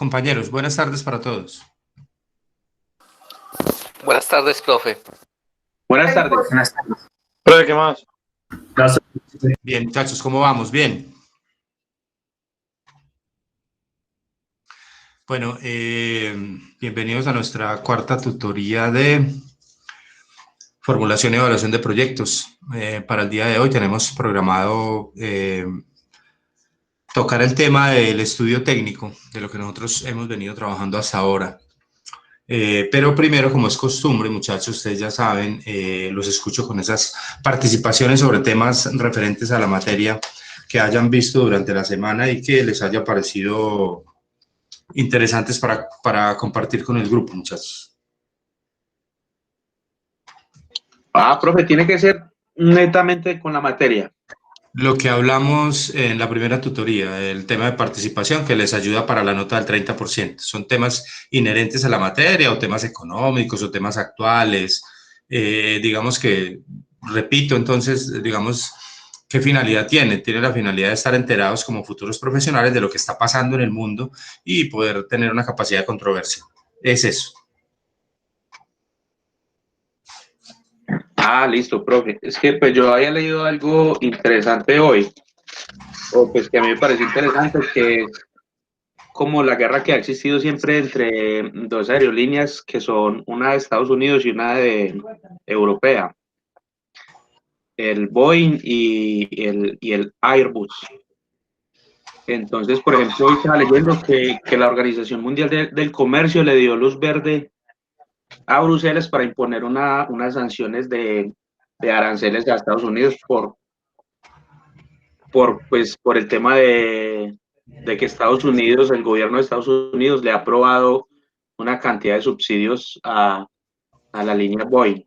Compañeros, buenas tardes para todos. Buenas tardes, profe. Buenas tardes. Buenas tardes. Profe, ¿qué más? Bien, muchachos, ¿cómo vamos? Bien. Bueno, bienvenidos a nuestra cuarta tutoría de formulación y evaluación de proyectos. Para el día de hoy tenemos programado tocar el tema del estudio técnico, de lo que nosotros hemos venido trabajando hasta ahora. Pero primero, como es costumbre, muchachos, ustedes ya saben, los escucho con esas participaciones sobre temas referentes a la materia que hayan visto durante la semana y que les haya parecido interesantes para compartir con el grupo, muchachos. Profe, tiene que ser netamente con la materia. Lo que hablamos en la primera tutoría, el tema de participación que les ayuda para la nota del 30%. Son temas inherentes a la materia o temas económicos o temas actuales. Digamos que, repito, entonces, digamos, ¿qué finalidad tiene? Tiene la finalidad de estar enterados como futuros profesionales de lo que está pasando en el mundo y poder tener una capacidad de controversia. Es eso. Listo, profe. Es que pues yo había leído algo interesante hoy, o pues que a mí me pareció interesante, que es como la guerra que ha existido siempre entre dos aerolíneas, que son una de Estados Unidos y una de europea, el Boeing y el Airbus. Entonces, por ejemplo, hoy estaba leyendo que la Organización Mundial del Comercio le dio luz verde a Bruselas para imponer unas sanciones de aranceles a Estados Unidos por el tema de que Estados Unidos, el gobierno de Estados Unidos le ha aprobado una cantidad de subsidios a la línea Boeing.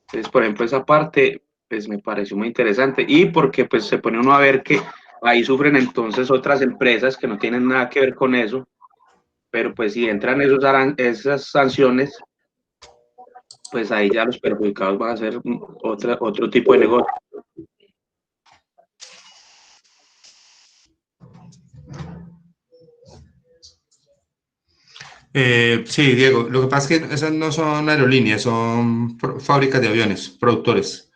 Entonces, por ejemplo, esa parte pues me pareció muy interesante y porque pues se pone uno a ver que ahí sufren entonces otras empresas que no tienen nada que ver con eso, pero pues si entran esas sanciones, pues ahí ya los perjudicados van a ser otro tipo de negocio. Sí, Diego, lo que pasa es que esas no son aerolíneas, son fábricas de aviones, productores.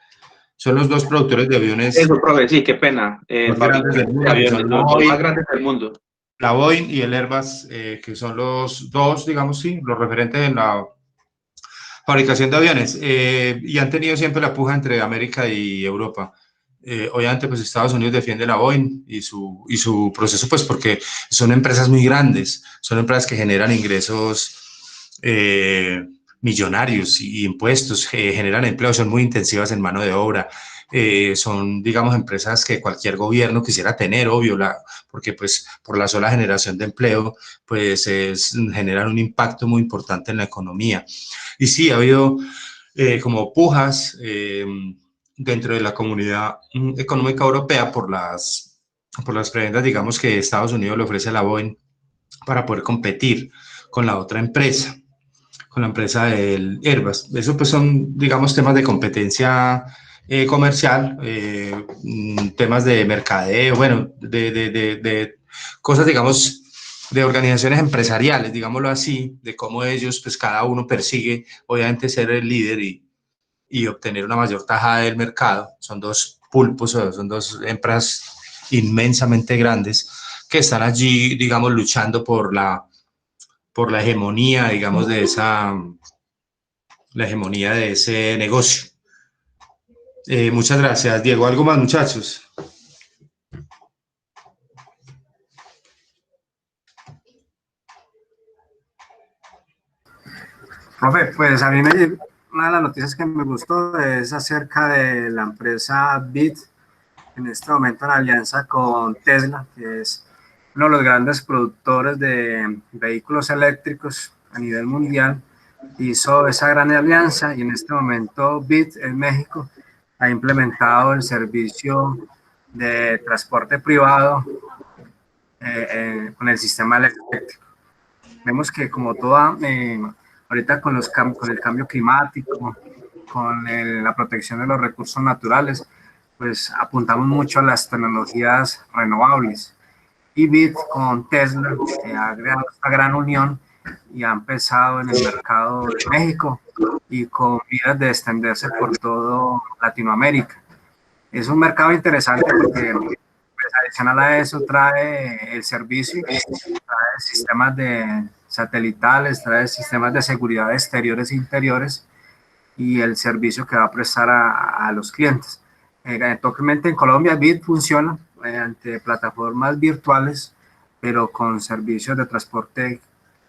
Son los dos productores de aviones Eso, profe, sí, qué pena. más grandes del mundo, que son Los dos más grandes del mundo. la Boeing y el Airbus, que son los dos, digamos, sí, los referentes en la fabricación de aviones, y han tenido siempre la puja entre América y Europa. Obviamente, pues Estados Unidos defiende la Boeing y su proceso, pues porque son empresas muy grandes, son empresas que generan ingresos millonarios y impuestos, generan empleo, son muy intensivas en mano de obra. Son, digamos, empresas que cualquier gobierno quisiera tener, obvio, porque pues por la sola generación de empleo, pues generan un impacto muy importante en la economía. Y sí, ha habido como pujas dentro de la comunidad económica europea por las prebendas, digamos, que Estados Unidos le ofrece a la Boeing para poder competir con la otra empresa, con la empresa del Airbus. Eso pues son, digamos, temas de competencia comercial, temas de mercadeo, bueno, de cosas, digamos, de organizaciones empresariales, digámoslo así, de cómo ellos, pues cada uno persigue, obviamente, ser el líder y obtener una mayor tajada del mercado. Son dos pulpos, son dos empresas inmensamente grandes que están allí, digamos, luchando por la hegemonía, digamos, la hegemonía de ese negocio. Muchas gracias, Diego. ¿Algo más, muchachos? Profe, pues a mí una de las noticias que me gustó es acerca de la empresa BIT, en este momento en alianza con Tesla, que es uno de los grandes productores de vehículos eléctricos a nivel mundial. Hizo esa gran alianza y en este momento BIT en México ha implementado el servicio de transporte privado con el sistema eléctrico. Vemos que como toda, ahorita con el cambio climático, con la protección de los recursos naturales, pues apuntamos mucho a las tecnologías renovables. y Bit con Tesla, que ha creado esta gran unión y ha empezado en el mercado de México y con miras de extenderse por todo Latinoamérica. Es un mercado interesante porque pues, adicional a eso trae el servicio, trae sistemas de satelitales, trae sistemas de seguridad exteriores e interiores y el servicio que va a prestar a los clientes. Actualmente en Colombia Bit funciona mediante plataformas virtuales, pero con servicios de transporte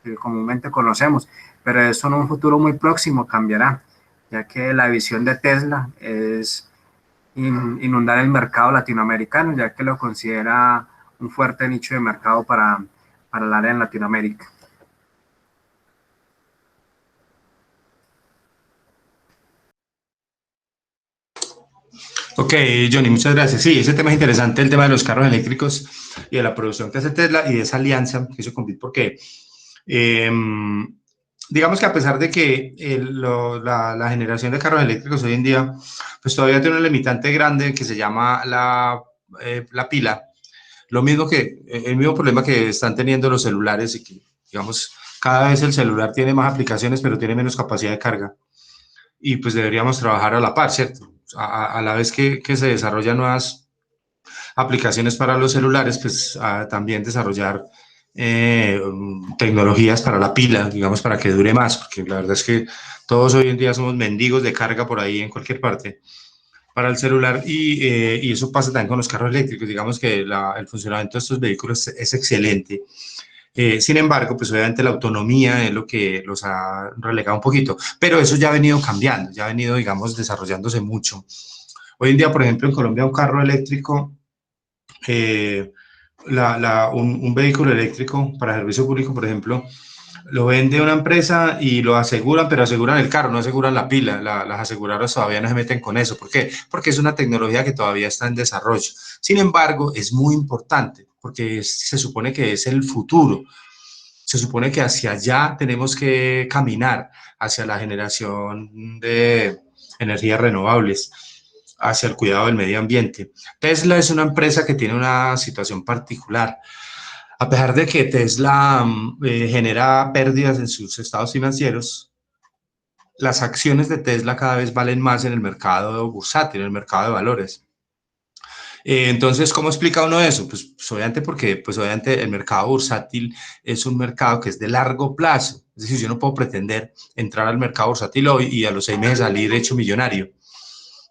que comúnmente conocemos, pero eso en un futuro muy próximo cambiará, ya que la visión de Tesla es inundar el mercado latinoamericano, ya que lo considera un fuerte nicho de mercado para el área en Latinoamérica. Ok, Johnny, muchas gracias. Sí, ese tema es interesante, el tema de los carros eléctricos y de la producción que hace Tesla y de esa alianza que hizo con Bit, porque digamos que a pesar de que la generación de carros eléctricos hoy en día, pues todavía tiene un limitante grande que se llama la pila, lo mismo que el mismo problema que están teniendo los celulares y que, digamos, cada vez el celular tiene más aplicaciones, pero tiene menos capacidad de carga. Y pues deberíamos trabajar a la par, ¿cierto? A la vez que se desarrollan nuevas aplicaciones para los celulares, pues también desarrollar tecnologías para la pila, digamos, para que dure más, porque la verdad es que todos hoy en día somos mendigos de carga por ahí en cualquier parte para el celular y eso pasa también con los carros eléctricos, digamos que el funcionamiento de estos vehículos es excelente. Sin embargo, pues obviamente la autonomía es lo que los ha relegado un poquito, pero eso ya ha venido cambiando, ya ha venido, digamos, desarrollándose mucho. Hoy en día, por ejemplo, en Colombia un carro eléctrico, un vehículo eléctrico para servicio público, por ejemplo, lo vende una empresa y lo aseguran, pero aseguran el carro, no aseguran la pila. Las aseguradoras todavía no se meten con eso. ¿Por qué? Porque es una tecnología que todavía está en desarrollo. Sin embargo, es muy importante porque se supone que es el futuro. Se supone que hacia allá tenemos que caminar, hacia la generación de energías renovables, hacia el cuidado del medio ambiente. Tesla es una empresa que tiene una situación particular. A pesar de que Tesla genera pérdidas en sus estados financieros, las acciones de Tesla cada vez valen más en el mercado bursátil, en el mercado de valores. Entonces, ¿cómo explica uno eso? Pues obviamente porque pues obviamente el mercado bursátil es un mercado que es de largo plazo. Es decir, yo no puedo pretender entrar al mercado bursátil hoy y a los 6 meses salir hecho millonario.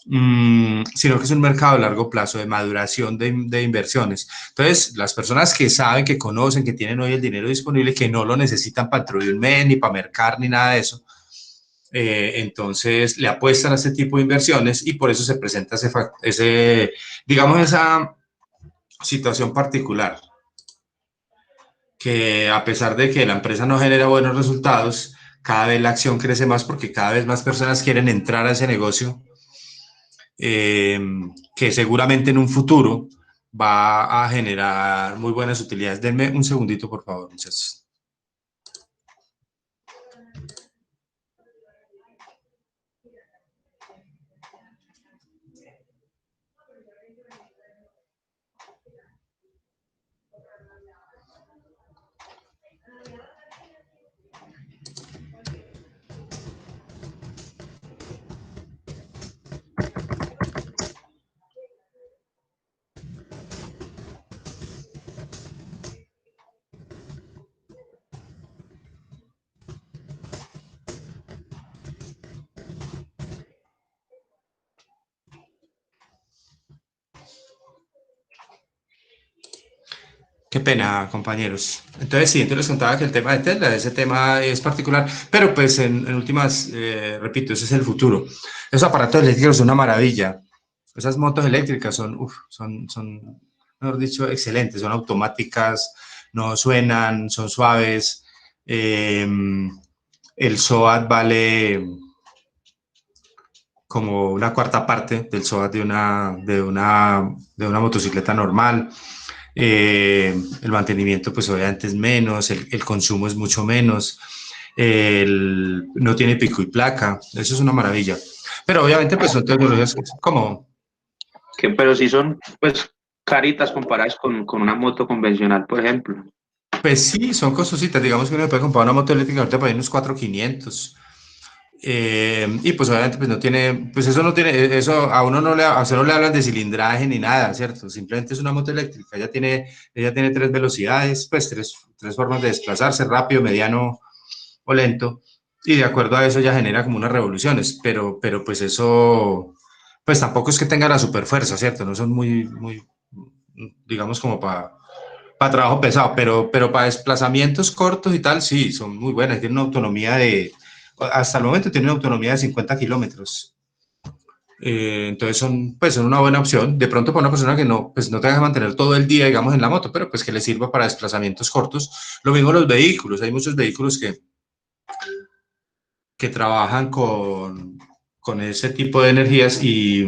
Sino que es un mercado de largo plazo, de maduración de inversiones. Entonces, las personas que saben, que conocen, que tienen hoy el dinero disponible, que no lo necesitan para dentro de un mes, ni para mercar, ni nada de eso, entonces le apuestan a este tipo de inversiones y por eso se presenta digamos, esa situación particular, que a pesar de que la empresa no genera buenos resultados, cada vez la acción crece más porque cada vez más personas quieren entrar a ese negocio, que seguramente en un futuro va a generar muy buenas utilidades. Denme un segundito, por favor, muchachos. Qué pena, compañeros. Entonces, sí, entonces les contaba que el tema de Tesla, ese tema es particular, pero pues en últimas, repito, ese es el futuro. Esos aparatos eléctricos son una maravilla. Esas motos eléctricas son, mejor dicho, excelentes, son automáticas, no suenan, son suaves. El SOAT vale como una cuarta parte del SOAT de una motocicleta normal. El mantenimiento pues obviamente es menos, el consumo es mucho menos, no tiene pico y placa, eso es una maravilla. Pero obviamente pues son tecnologías como... Pero sí son, pues, caritas comparadas con una moto convencional, por ejemplo. Pues sí, son costositas. Digamos que uno puede comprar una moto eléctrica ahorita por ahí unos 4.500. Y pues obviamente pues no tiene, pues eso no tiene, eso a uno no le, a usted no le hablan de cilindraje ni nada, ¿cierto? Simplemente es una moto eléctrica. Ella tiene tres velocidades, pues tres formas de desplazarse, rápido, mediano o lento. Y de acuerdo a eso ya genera como unas revoluciones. Pero pues eso, pues tampoco es que tenga la super fuerza, ¿cierto? No son muy, digamos como para trabajo pesado, pero para desplazamientos cortos y tal, sí, son muy buenas. Tienen una autonomía hasta el momento tienen una autonomía de 50 kilómetros. Entonces son una buena opción. De pronto para una persona que no, pues no tenga que mantener todo el día, digamos, en la moto, pero pues que le sirva para desplazamientos cortos. Lo mismo los vehículos. Hay muchos vehículos que trabajan con ese tipo de energías y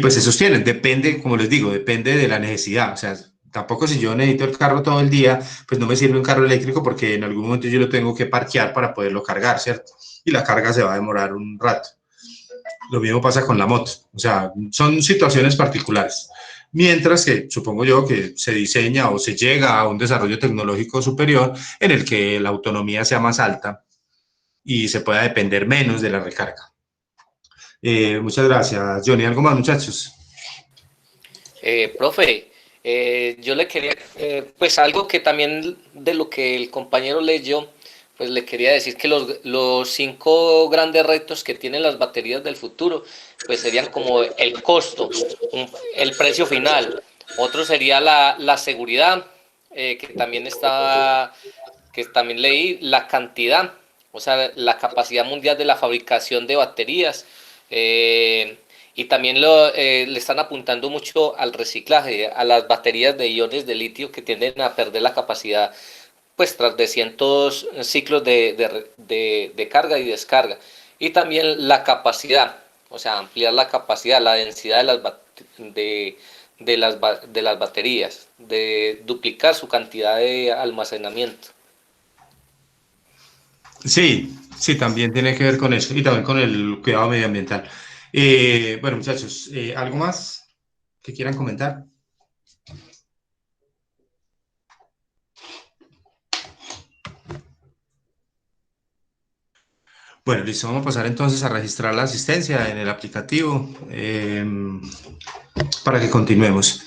pues se sostienen, depende, como les digo, depende de la necesidad. O sea, tampoco si yo necesito el carro todo el día, pues no me sirve un carro eléctrico porque en algún momento yo lo tengo que parquear para poderlo cargar, ¿cierto? Y la carga se va a demorar un rato. Lo mismo pasa con la moto. O sea, son situaciones particulares. Mientras que supongo yo que se diseña o se llega a un desarrollo tecnológico superior en el que la autonomía sea más alta y se pueda depender menos de la recarga. Muchas gracias, Johnny. ¿Algo más, muchachos? Profe, yo le quería, pues algo que también de lo que el compañero leyó, pues le quería decir que los cinco grandes retos que tienen las baterías del futuro, pues serían como el costo, el precio final, otro sería la seguridad, que también está, que también leí, la cantidad, o sea, la capacidad mundial de la fabricación de baterías. eh, y también le están apuntando mucho al reciclaje, a las baterías de iones de litio que tienden a perder la capacidad pues tras de cientos ciclos de carga y descarga. Y también la capacidad, o sea, ampliar la capacidad, la densidad de las baterías, de duplicar su cantidad de almacenamiento. Sí, sí, también tiene que ver con eso y también con el cuidado medioambiental. Bueno, muchachos, ¿algo más que quieran comentar? Bueno, listo, vamos a pasar entonces a registrar la asistencia en el aplicativo para que continuemos.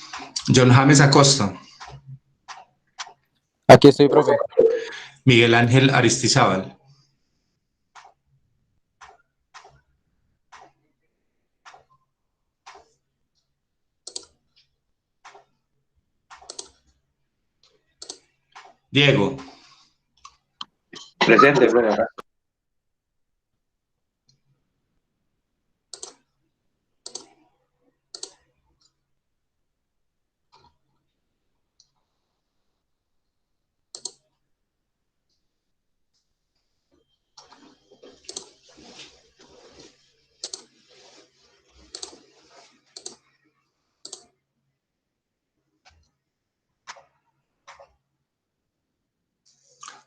John James Acosta, Aquí estoy, profe. Miguel Ángel Aristizábal, Diego, Presente, profe.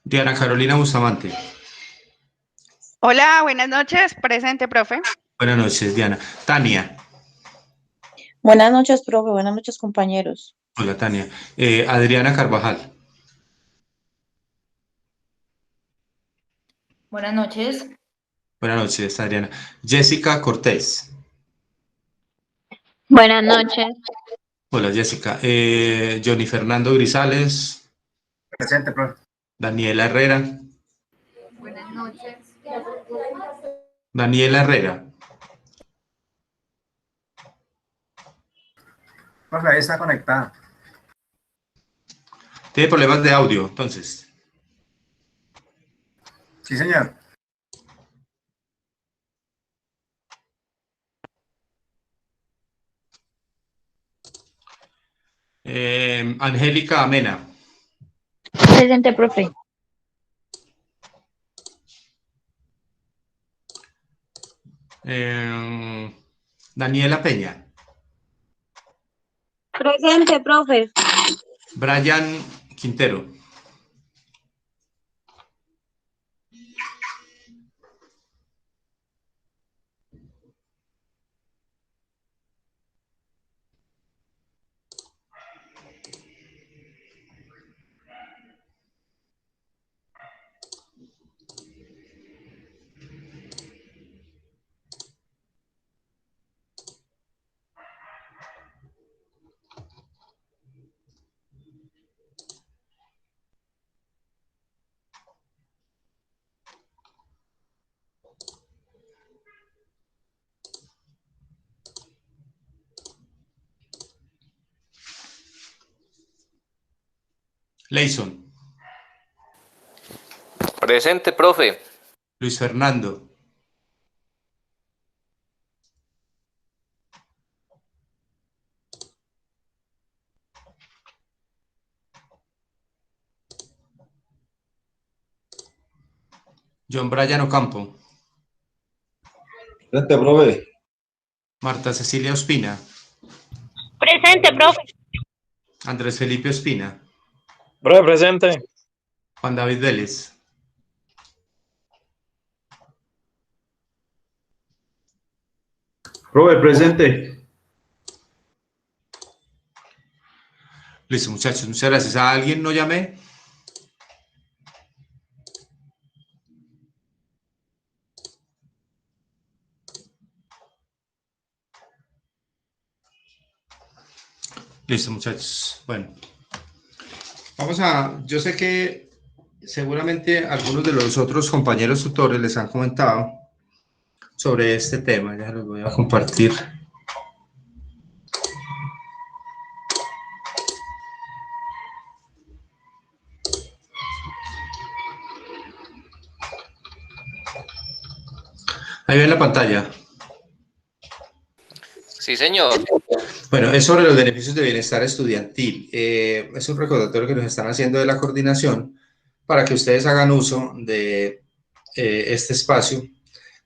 Diana Carolina Bustamante. Hola, buenas noches. Presente, profe. Buenas noches, Diana. Tania. Buenas noches, profe. Buenas noches, compañeros. Hola, Tania. Adriana Carvajal. Buenas noches. Buenas noches, Adriana. Jessica Cortés. Buenas noches. Hola, Jessica. Johnny Fernando Grisales. Presente, profe. Daniela Herrera. Buenas noches. Daniela Herrera. Profe, ahí está conectada. Tiene problemas de audio, entonces. Sí, señor. Angélica Amena. Presente, profe. Daniela Peña. Presente, profe. Brian Quintero. Leison. Presente, profe. Luis Fernando. John Brian Ocampo. Presente, profe. Marta Cecilia Ospina. Presente, profe. Andrés Felipe Ospina. Profe, presente. Juan David Vélez. Profe, presente. Listo, muchachos, muchas gracias. ¿A alguien no llamé? Listo, muchachos. Bueno, yo sé que seguramente algunos de los otros compañeros tutores les han comentado sobre este tema. Ya los voy a compartir. Ahí ven la pantalla. Sí, señor. Bueno, es sobre los beneficios de bienestar estudiantil. Es un recordatorio que nos están haciendo de la coordinación para que ustedes hagan uso de este espacio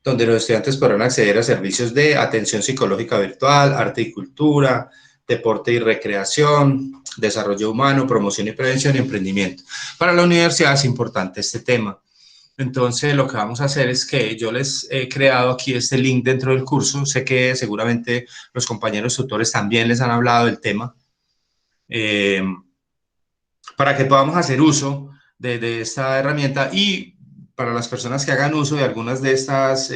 donde los estudiantes podrán acceder a servicios de atención psicológica virtual, arte y cultura, deporte y recreación, desarrollo humano, promoción y prevención y emprendimiento. Para la universidad es importante este tema. Entonces, lo que vamos a hacer es que yo les he creado aquí este link dentro del curso. Sé que seguramente los compañeros tutores también les han hablado del tema, para que podamos hacer uso de esta herramienta y para las personas que hagan uso de algunas de estas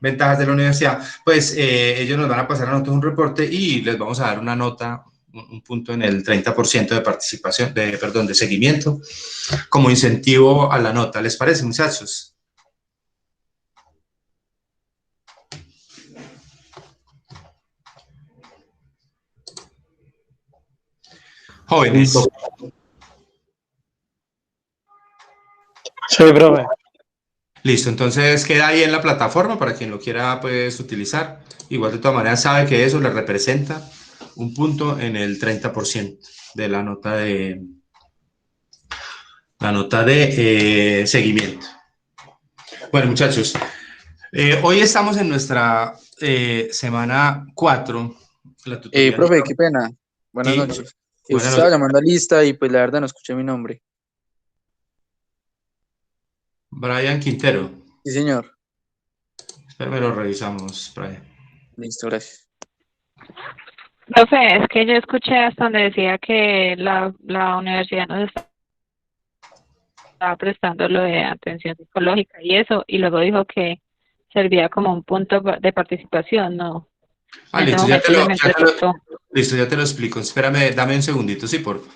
ventajas de la universidad, pues ellos nos van a pasar a nosotros un reporte y les vamos a dar una nota, un punto en el 30% de participación, de seguimiento, como incentivo a la nota. ¿Les parece, muchachos? Jóvenes. Sí, profe. Listo, entonces queda ahí en la plataforma para quien lo quiera pues utilizar. Igual de todas maneras sabe que eso le representa un punto en el 30% de la nota de seguimiento. Bueno, muchachos, hoy estamos en nuestra semana 4. La tutoría. Profe, qué pena. Buenas Sí, noches. Usted buenas estaba noches. llamando a lista y pues la verdad no escuché mi nombre. Brian Quintero. Sí, señor. Espérame, lo revisamos, Brian. Listo, gracias. Profe, es que yo escuché hasta donde decía que la universidad nos estaba prestando lo de atención psicológica y eso, y luego dijo que servía como un punto de participación, ¿no? En ese Listo, momento se me entrecortó. listo, ya te lo explico. Espérame, dame un segundito, sí, por favor.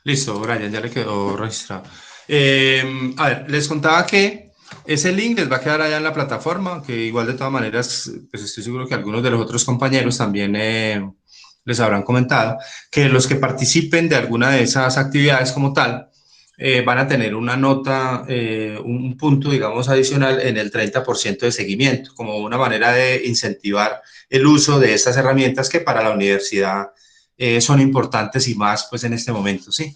Listo, Brian, ya le quedó registrado. A ver, les contaba que ese link les va a quedar allá en la plataforma, que igual de todas maneras, pues estoy seguro que algunos de los otros compañeros también les habrán comentado, que los que participen de alguna de esas actividades como tal, van a tener una nota, un punto, digamos, adicional en el 30% de seguimiento, como una manera de incentivar el uso de estas herramientas que para la universidad son importantes y más pues en este momento, ¿sí?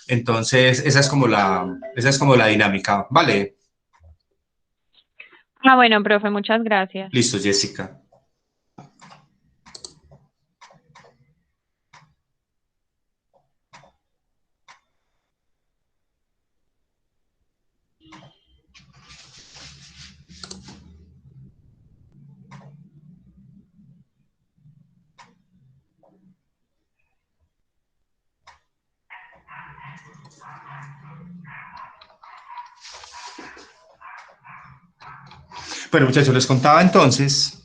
Entonces, esa es como la dinámica, ¿vale? Ah, bueno, profe, muchas gracias. Listo, Jessica. Bueno, muchachos, les contaba entonces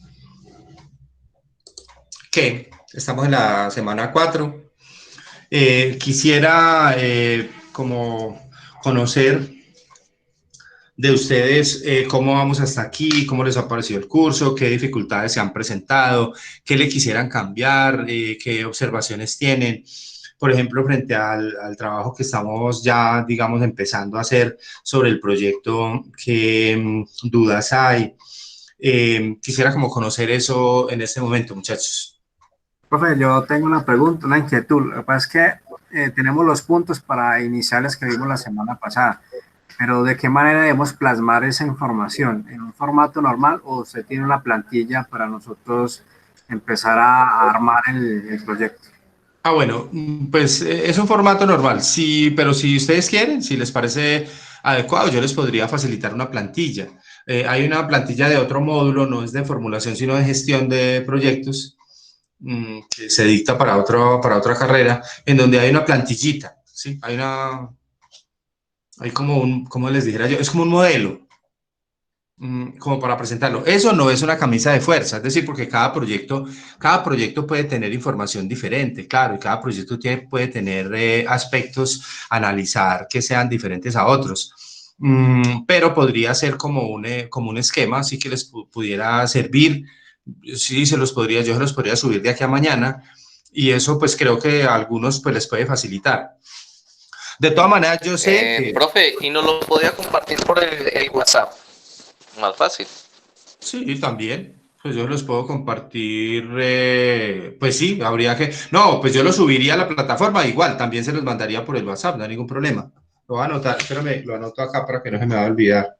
que estamos en la semana 4 Quisiera como conocer de ustedes cómo vamos hasta aquí, cómo les ha parecido el curso, qué dificultades se han presentado, qué le quisieran cambiar, qué observaciones tienen. Por ejemplo, frente al trabajo que estamos ya, digamos, empezando a hacer sobre el proyecto, qué dudas hay. Quisiera como conocer eso en este momento, muchachos. Profe, yo tengo una pregunta, una inquietud. Lo que pasa es que tenemos los puntos para iniciales que vimos la semana pasada, pero ¿de qué manera debemos plasmar esa información? ¿En un formato normal o usted tiene una plantilla para nosotros empezar a armar el proyecto? Ah, bueno, pues es un formato normal, sí, pero si ustedes quieren, si les parece adecuado, yo les podría facilitar una plantilla. Hay una plantilla de otro módulo, no es de formulación, sino de gestión de proyectos, que se dicta para otra carrera, en donde hay una plantillita, ¿sí? Hay como ¿cómo les dijera yo? Es como un modelo, como para presentarlo. Eso no es una camisa de fuerza, es decir, porque cada proyecto puede tener información diferente, claro, y cada proyecto puede tener aspectos a analizar que sean diferentes a otros. Pero podría ser como un esquema, así que les pudiera servir. Sí, yo se los podría subir de aquí a mañana y eso pues creo que a algunos pues les puede facilitar. De todas maneras, yo sé que Profe, y nos lo podía compartir por el WhatsApp. Más fácil. sí, también. Pues yo los puedo compartir. Pues sí, habría que. No, pues yo lo subiría a la plataforma. Igual, también se los mandaría por el WhatsApp, no hay ningún problema. Lo voy a anotar, espérame, lo anoto acá para que no se me va a olvidar.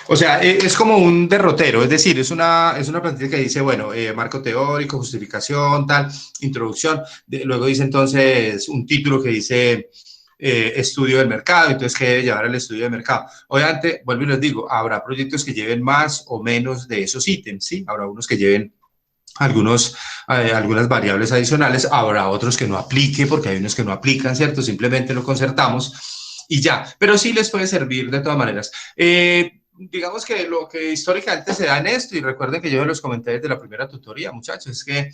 O sea, es como un derrotero, es decir, es una plantilla que dice, bueno, marco teórico, justificación, tal, introducción. Luego dice entonces un título que dice estudio del mercado, entonces, ¿qué debe llevar el estudio del mercado? Obviamente, vuelvo y les digo, habrá proyectos que lleven más o menos de esos ítems, ¿sí? Habrá unos que lleven algunas variables adicionales, habrá otros que no aplique, porque hay unos que no aplican, ¿cierto? Simplemente lo concertamos y ya, pero sí les puede servir de todas maneras. Digamos que lo que históricamente se da en esto, y recuerden que yo los comenté desde la primera tutoría, muchachos, es que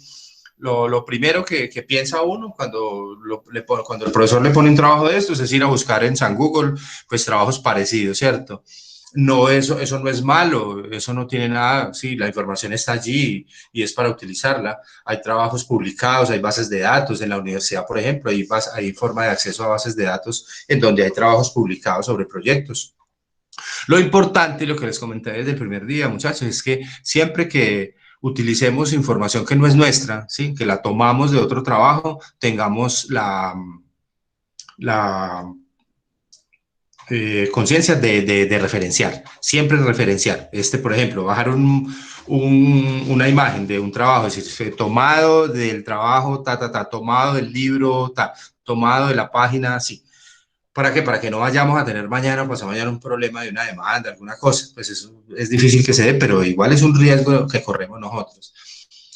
lo primero que piensa uno cuando el profesor le pone un trabajo de estos es ir a buscar en San Google, pues trabajos parecidos, ¿cierto? No, eso no es malo, eso no tiene nada, sí, la información está allí y es para utilizarla. Hay trabajos publicados, hay bases de datos en la universidad, por ejemplo, hay forma de acceso a bases de datos en donde hay trabajos publicados sobre proyectos. Lo importante, y lo que les comenté desde el primer día, muchachos, es que siempre que utilicemos información que no es nuestra, ¿sí? Que la tomamos de otro trabajo, tengamos la conciencia de referenciar, siempre referenciar. Por ejemplo, bajar una imagen de un trabajo, es decir, tomado del trabajo, tomado del libro, tomado de la página, así. ¿Para qué? Para que no vayamos a tener mañana o pasado mañana un problema de una demanda, alguna cosa. Pues eso es difícil que se dé, pero igual es un riesgo que corremos nosotros.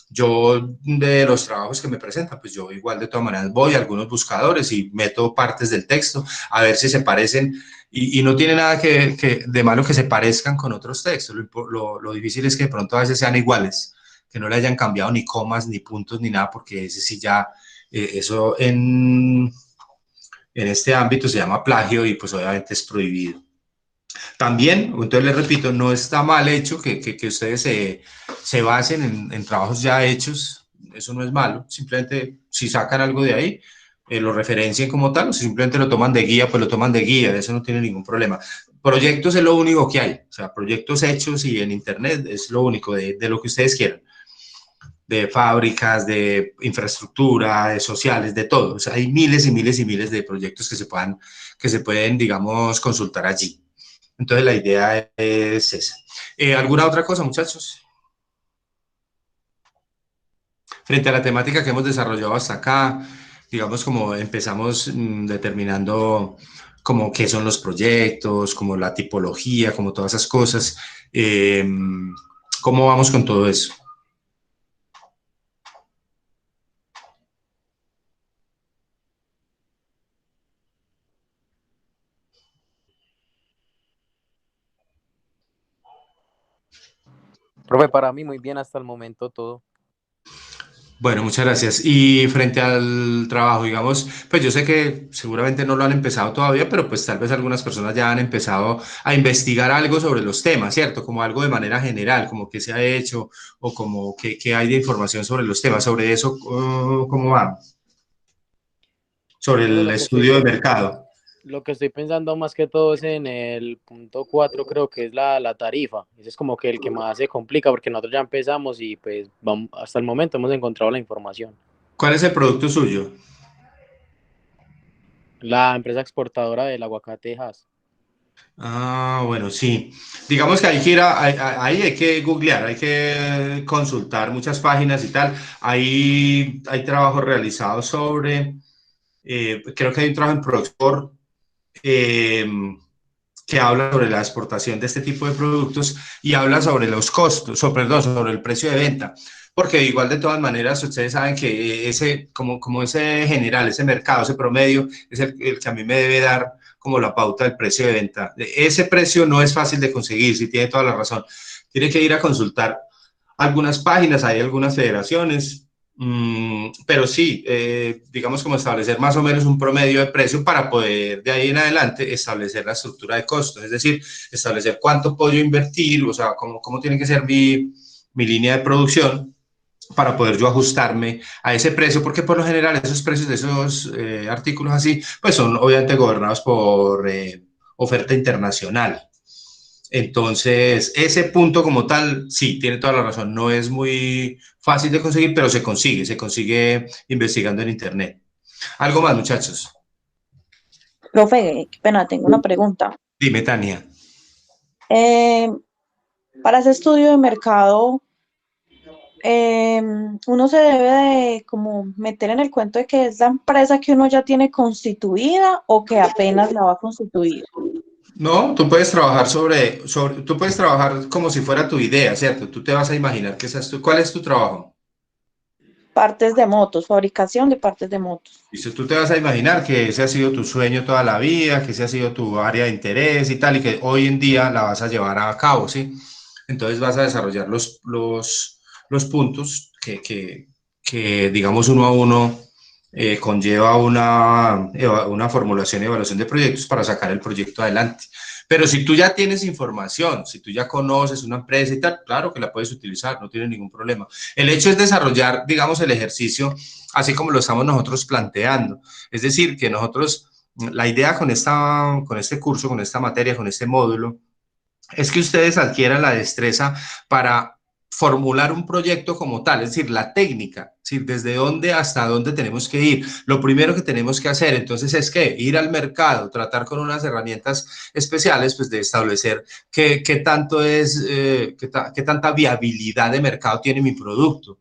Yo, de los trabajos que me presentan, pues yo igual de todas maneras voy a algunos buscadores y meto partes del texto a ver si se parecen y no tiene nada de malo que se parezcan con otros textos. Lo difícil es que de pronto a veces sean iguales, que no le hayan cambiado ni comas, ni puntos, ni nada, porque ese sí ya, eso en este ámbito se llama plagio y pues obviamente es prohibido. También, entonces les repito, no está mal hecho que ustedes se basen en trabajos ya hechos, eso no es malo, simplemente si sacan algo de ahí, lo referencien como tal, o si simplemente lo toman de guía, pues lo toman de guía, eso no tiene ningún problema. Proyectos es lo único que hay, o sea, proyectos hechos y en internet es lo único de lo que ustedes quieran, de fábricas, de infraestructura, de sociales, de todo. O sea, hay miles y miles y miles de proyectos que se pueden, digamos, consultar allí. Entonces la idea es esa. ¿Alguna otra cosa, muchachos? Frente a la temática que hemos desarrollado hasta acá, digamos como empezamos determinando como qué son los proyectos, como la tipología, como todas esas cosas. eh, ¿Cómo vamos con todo eso? Profe, para mí muy bien hasta el momento todo. Bueno, muchas gracias. Y frente al trabajo, digamos, pues yo sé que seguramente no lo han empezado todavía, pero pues tal vez algunas personas ya han empezado a investigar algo sobre los temas, ¿cierto? Como algo de manera general, como qué se ha hecho o como qué hay de información sobre los temas. Sobre eso, ¿cómo va? Sobre Profe, el estudio de mercado. lo que estoy pensando más que todo es en el punto 4, creo que es la tarifa. Ese es como que el que más se complica porque nosotros ya empezamos y pues vamos, hasta el momento hemos encontrado la información. ¿Cuál es el producto suyo? La empresa exportadora del aguacate Hass. Ah, bueno, sí. Digamos que hay que ir ahí hay que googlear, hay que consultar muchas páginas y tal. Ahí hay trabajos realizados sobre, creo que hay un trabajo en Proxport eh, que habla sobre la exportación de este tipo de productos y habla sobre los costos, perdón, sobre el precio de venta. Porque igual de todas maneras ustedes saben que ese, como ese general, ese mercado, ese promedio, es el que a mí me debe dar como la pauta del precio de venta. Ese precio no es fácil de conseguir, si tiene toda la razón. Tiene que ir a consultar algunas páginas, hay algunas federaciones, pero sí, digamos como establecer más o menos un promedio de precio para poder de ahí en adelante establecer la estructura de costos, es decir, establecer cuánto puedo yo invertir, o sea, cómo tiene que ser mi línea de producción para poder yo ajustarme a ese precio, porque por lo general esos precios de esos artículos así, pues son obviamente gobernados por oferta internacional. Entonces, ese punto como tal, sí, tiene toda la razón, no es muy fácil de conseguir, pero se consigue investigando en Internet. Algo más, muchachos. Profe, qué pena, tengo una pregunta. Dime, Tania. Eh, para ese estudio de mercado, uno se debe de como meter en el cuento de que es la empresa que uno ya tiene constituida o que apenas la va a constituir. No, tú puedes trabajar tú puedes trabajar como si fuera tu idea, ¿cierto? Tú te vas a imaginar que esa es ¿cuál es tu trabajo? Partes de motos, fabricación de partes de motos. Y si tú te vas a imaginar que ese ha sido tu sueño toda la vida, que ese ha sido tu área de interés y tal, y que hoy en día la vas a llevar a cabo, ¿sí? Entonces vas a desarrollar los puntos que, digamos, uno a uno conlleva una formulación y evaluación de proyectos para sacar el proyecto adelante. Pero si tú ya tienes información, si tú ya conoces una empresa y tal, claro que la puedes utilizar, no tiene ningún problema. El hecho es desarrollar, digamos, el ejercicio así como lo estamos nosotros planteando. Es decir, que nosotros, la idea con este curso, con esta materia, con este módulo, es que ustedes adquieran la destreza para formular un proyecto como tal, es decir, la técnica, es decir, desde dónde hasta dónde tenemos que ir. Lo primero que tenemos que hacer entonces es que ir al mercado, tratar con unas herramientas especiales, pues de establecer qué tanto es, qué tanta viabilidad de mercado tiene mi producto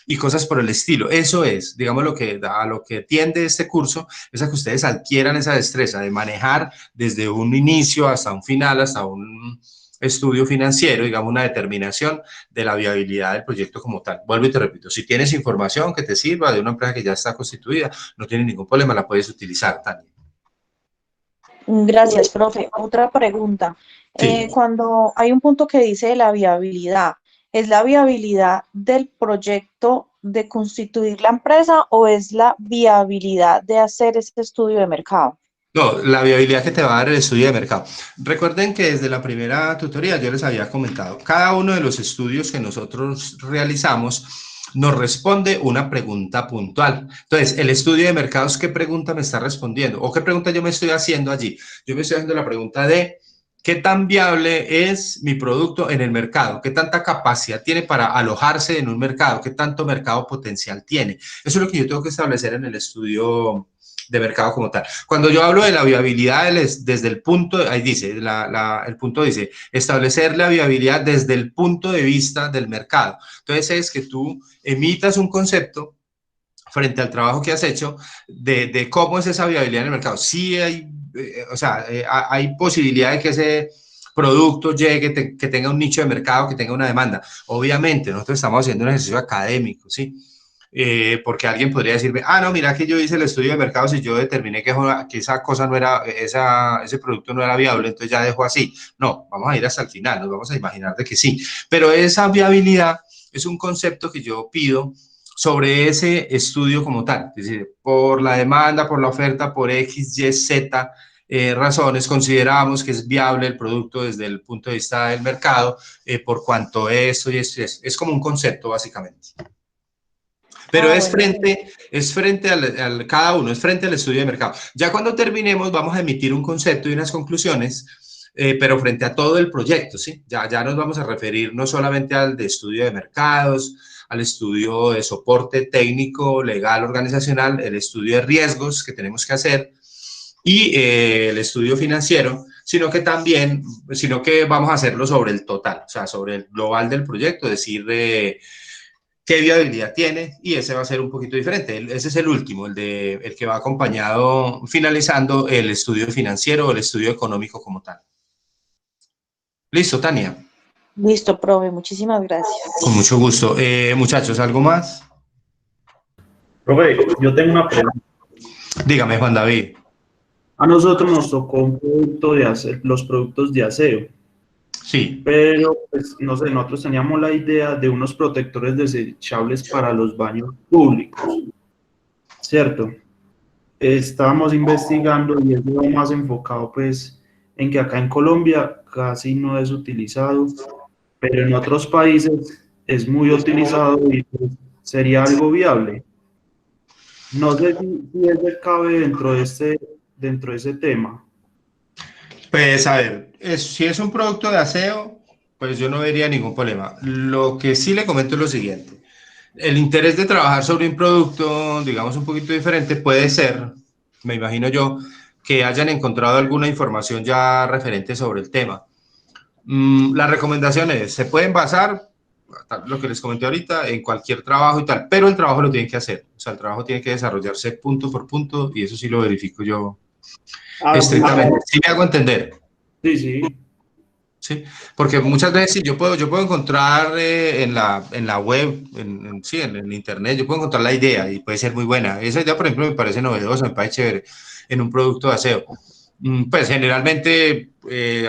y cosas por el estilo. Eso es, digamos, a lo que tiende este curso, es a que ustedes adquieran esa destreza de manejar desde un inicio hasta un final, hasta un estudio financiero, digamos, una determinación de la viabilidad del proyecto como tal. Vuelvo y te repito, si tienes información que te sirva de una empresa que ya está constituida, no tiene ningún problema, la puedes utilizar, Tania. Gracias, profe. Otra pregunta. Sí. Cuando hay un punto que dice la viabilidad, ¿es la viabilidad del proyecto de constituir la empresa o es la viabilidad de hacer este estudio de mercado? No, la viabilidad que te va a dar el estudio de mercado. Recuerden que desde la primera tutoría yo les había comentado, cada uno de los estudios que nosotros realizamos nos responde una pregunta puntual. Entonces, el estudio de mercados, ¿qué pregunta me está respondiendo? ¿O qué pregunta yo me estoy haciendo allí? Yo me estoy haciendo la pregunta de ¿qué tan viable es mi producto en el mercado? ¿Qué tanta capacidad tiene para alojarse en un mercado? ¿Qué tanto mercado potencial tiene? Eso es lo que yo tengo que establecer en el estudio de mercado como tal. Cuando yo hablo de la viabilidad desde el punto, ahí dice, el punto dice, establecer la viabilidad desde el punto de vista del mercado. Entonces es que tú emitas un concepto frente al trabajo que has hecho de cómo es esa viabilidad en el mercado. Sí hay, o sea, hay posibilidad de que ese producto llegue, que tenga un nicho de mercado, que tenga una demanda. Obviamente, nosotros estamos haciendo un ejercicio académico, ¿sí? porque alguien podría decirme, ah, no, mira que yo hice el estudio de mercados y yo determiné que esa cosa no era, ese producto no era viable, entonces ya dejo así. No, vamos a ir hasta el final, nos vamos a imaginar de que sí. Pero esa viabilidad es un concepto que yo pido sobre ese estudio como tal, es decir, por la demanda, por la oferta, por X, Y, Z razones, consideramos que es viable el producto desde el punto de vista del mercado, por cuanto esto y esto es como un concepto básicamente. Pero es frente al cada uno, es frente al estudio de mercado. Ya cuando terminemos vamos a emitir un concepto y unas conclusiones, pero frente a todo el proyecto, ¿sí? Ya nos vamos a referir no solamente al de estudio de mercados, al estudio de soporte técnico, legal, organizacional, el estudio de riesgos que tenemos que hacer y el estudio financiero, sino que vamos a hacerlo sobre el total, o sea, sobre el global del proyecto, es decir, qué viabilidad tiene, y ese va a ser un poquito diferente. Ese es el último, el que va acompañado, finalizando el estudio financiero o el estudio económico como tal. ¿Listo, Tania? Listo, profe, muchísimas gracias. Con mucho gusto. Muchachos, ¿algo más? Profe, yo tengo una pregunta. Dígame, Juan David. A nosotros nos tocó un producto los productos de aseo. Sí. Pero, pues, no sé, nosotros teníamos la idea de unos protectores desechables para los baños públicos, ¿cierto? Estábamos investigando y es lo más enfocado, pues, en que acá en Colombia casi no es utilizado, pero en otros países es muy utilizado y pues, sería algo viable. No sé si ese cabe dentro de ese tema. Pues a ver, si es un producto de aseo, pues yo no vería ningún problema. Lo que sí le comento es lo siguiente. El interés de trabajar sobre un producto, digamos, un poquito diferente puede ser, me imagino yo, que hayan encontrado alguna información ya referente sobre el tema. Las recomendaciones se pueden basar, lo que les comenté ahorita, en cualquier trabajo y tal, pero el trabajo lo tienen que hacer. O sea, el trabajo tiene que desarrollarse punto por punto y eso sí lo verifico yo estrictamente. ¿Sí me hago entender? Sí, sí. Sí, porque muchas veces yo puedo encontrar en la web, en internet, yo puedo encontrar la idea y puede ser muy buena. Esa idea, por ejemplo, me parece novedosa, me parece chévere en un producto de aseo. Pues generalmente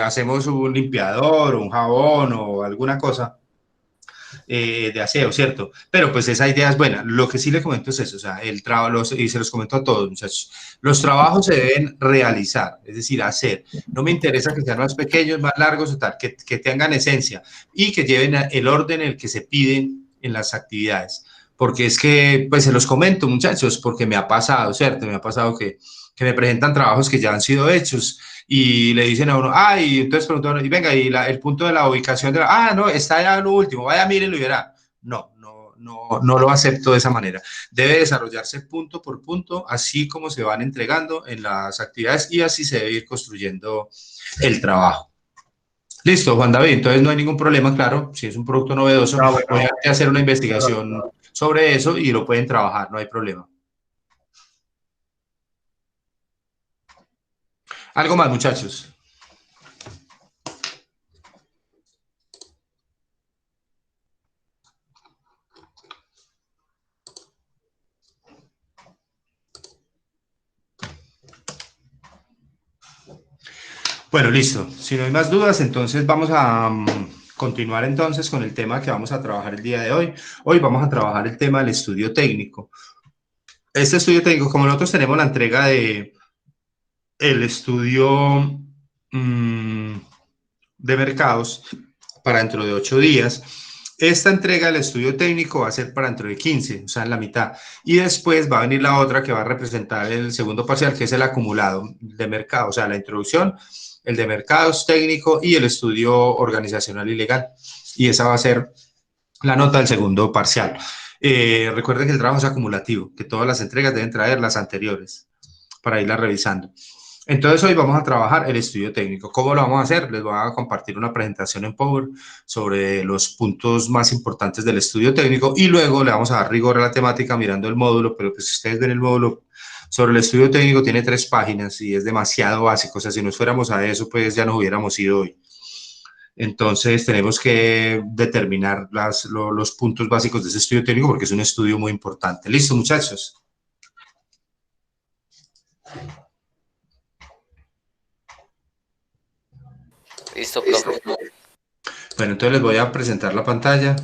hacemos un limpiador, un jabón o alguna cosa de aseo, ¿cierto? Pero pues esa idea es buena. Lo que sí le comento es eso, o sea, el trabajo, y se los comento a todos, muchachos, los trabajos se deben realizar, es decir, hacer. No me interesa que sean más pequeños, más largos o tal, que tengan esencia y que lleven el orden en el que se piden en las actividades. Porque es que, pues se los comento, muchachos, porque me ha pasado, ¿cierto? Me ha pasado que me presentan trabajos que ya han sido hechos y le dicen a uno, y entonces preguntan, y venga, y el punto de la ubicación, no, está ya lo último, vaya, mírenlo y verá. No lo acepto de esa manera. Debe desarrollarse punto por punto, así como se van entregando en las actividades y así se debe ir construyendo el trabajo. Listo, Juan David, entonces no hay ningún problema, claro, si es un producto novedoso, pueden hacer una investigación sobre eso y lo pueden trabajar, no hay problema. ¿Algo más, muchachos? Bueno, listo. Si no hay más dudas, entonces vamos a continuar entonces con el tema que vamos a trabajar el día de hoy. Hoy vamos a trabajar el tema del estudio técnico. Este estudio técnico, como nosotros tenemos la entrega de el estudio de mercados para dentro de 8 días, esta entrega del estudio técnico va a ser para dentro de 15, o sea, en la mitad. Y después va a venir la otra que va a representar el segundo parcial, que es el acumulado de mercado, o sea, la introducción, el de mercados técnico y el estudio organizacional y legal. Y esa va a ser la nota del segundo parcial. Recuerden que el trabajo es acumulativo, que todas las entregas deben traer las anteriores para irlas revisando. Entonces hoy vamos a trabajar el estudio técnico. ¿Cómo lo vamos a hacer? Les voy a compartir una presentación en Power sobre los puntos más importantes del estudio técnico y luego le vamos a dar rigor a la temática mirando el módulo, pero pues si ustedes ven el módulo sobre el estudio técnico tiene 3 páginas y es demasiado básico, o sea, si nos fuéramos a eso, pues ya nos hubiéramos ido hoy. Entonces tenemos que determinar los puntos básicos de ese estudio técnico porque es un estudio muy importante. ¿Listo, muchachos? Listo, profe. Bueno, entonces les voy a presentar la pantalla.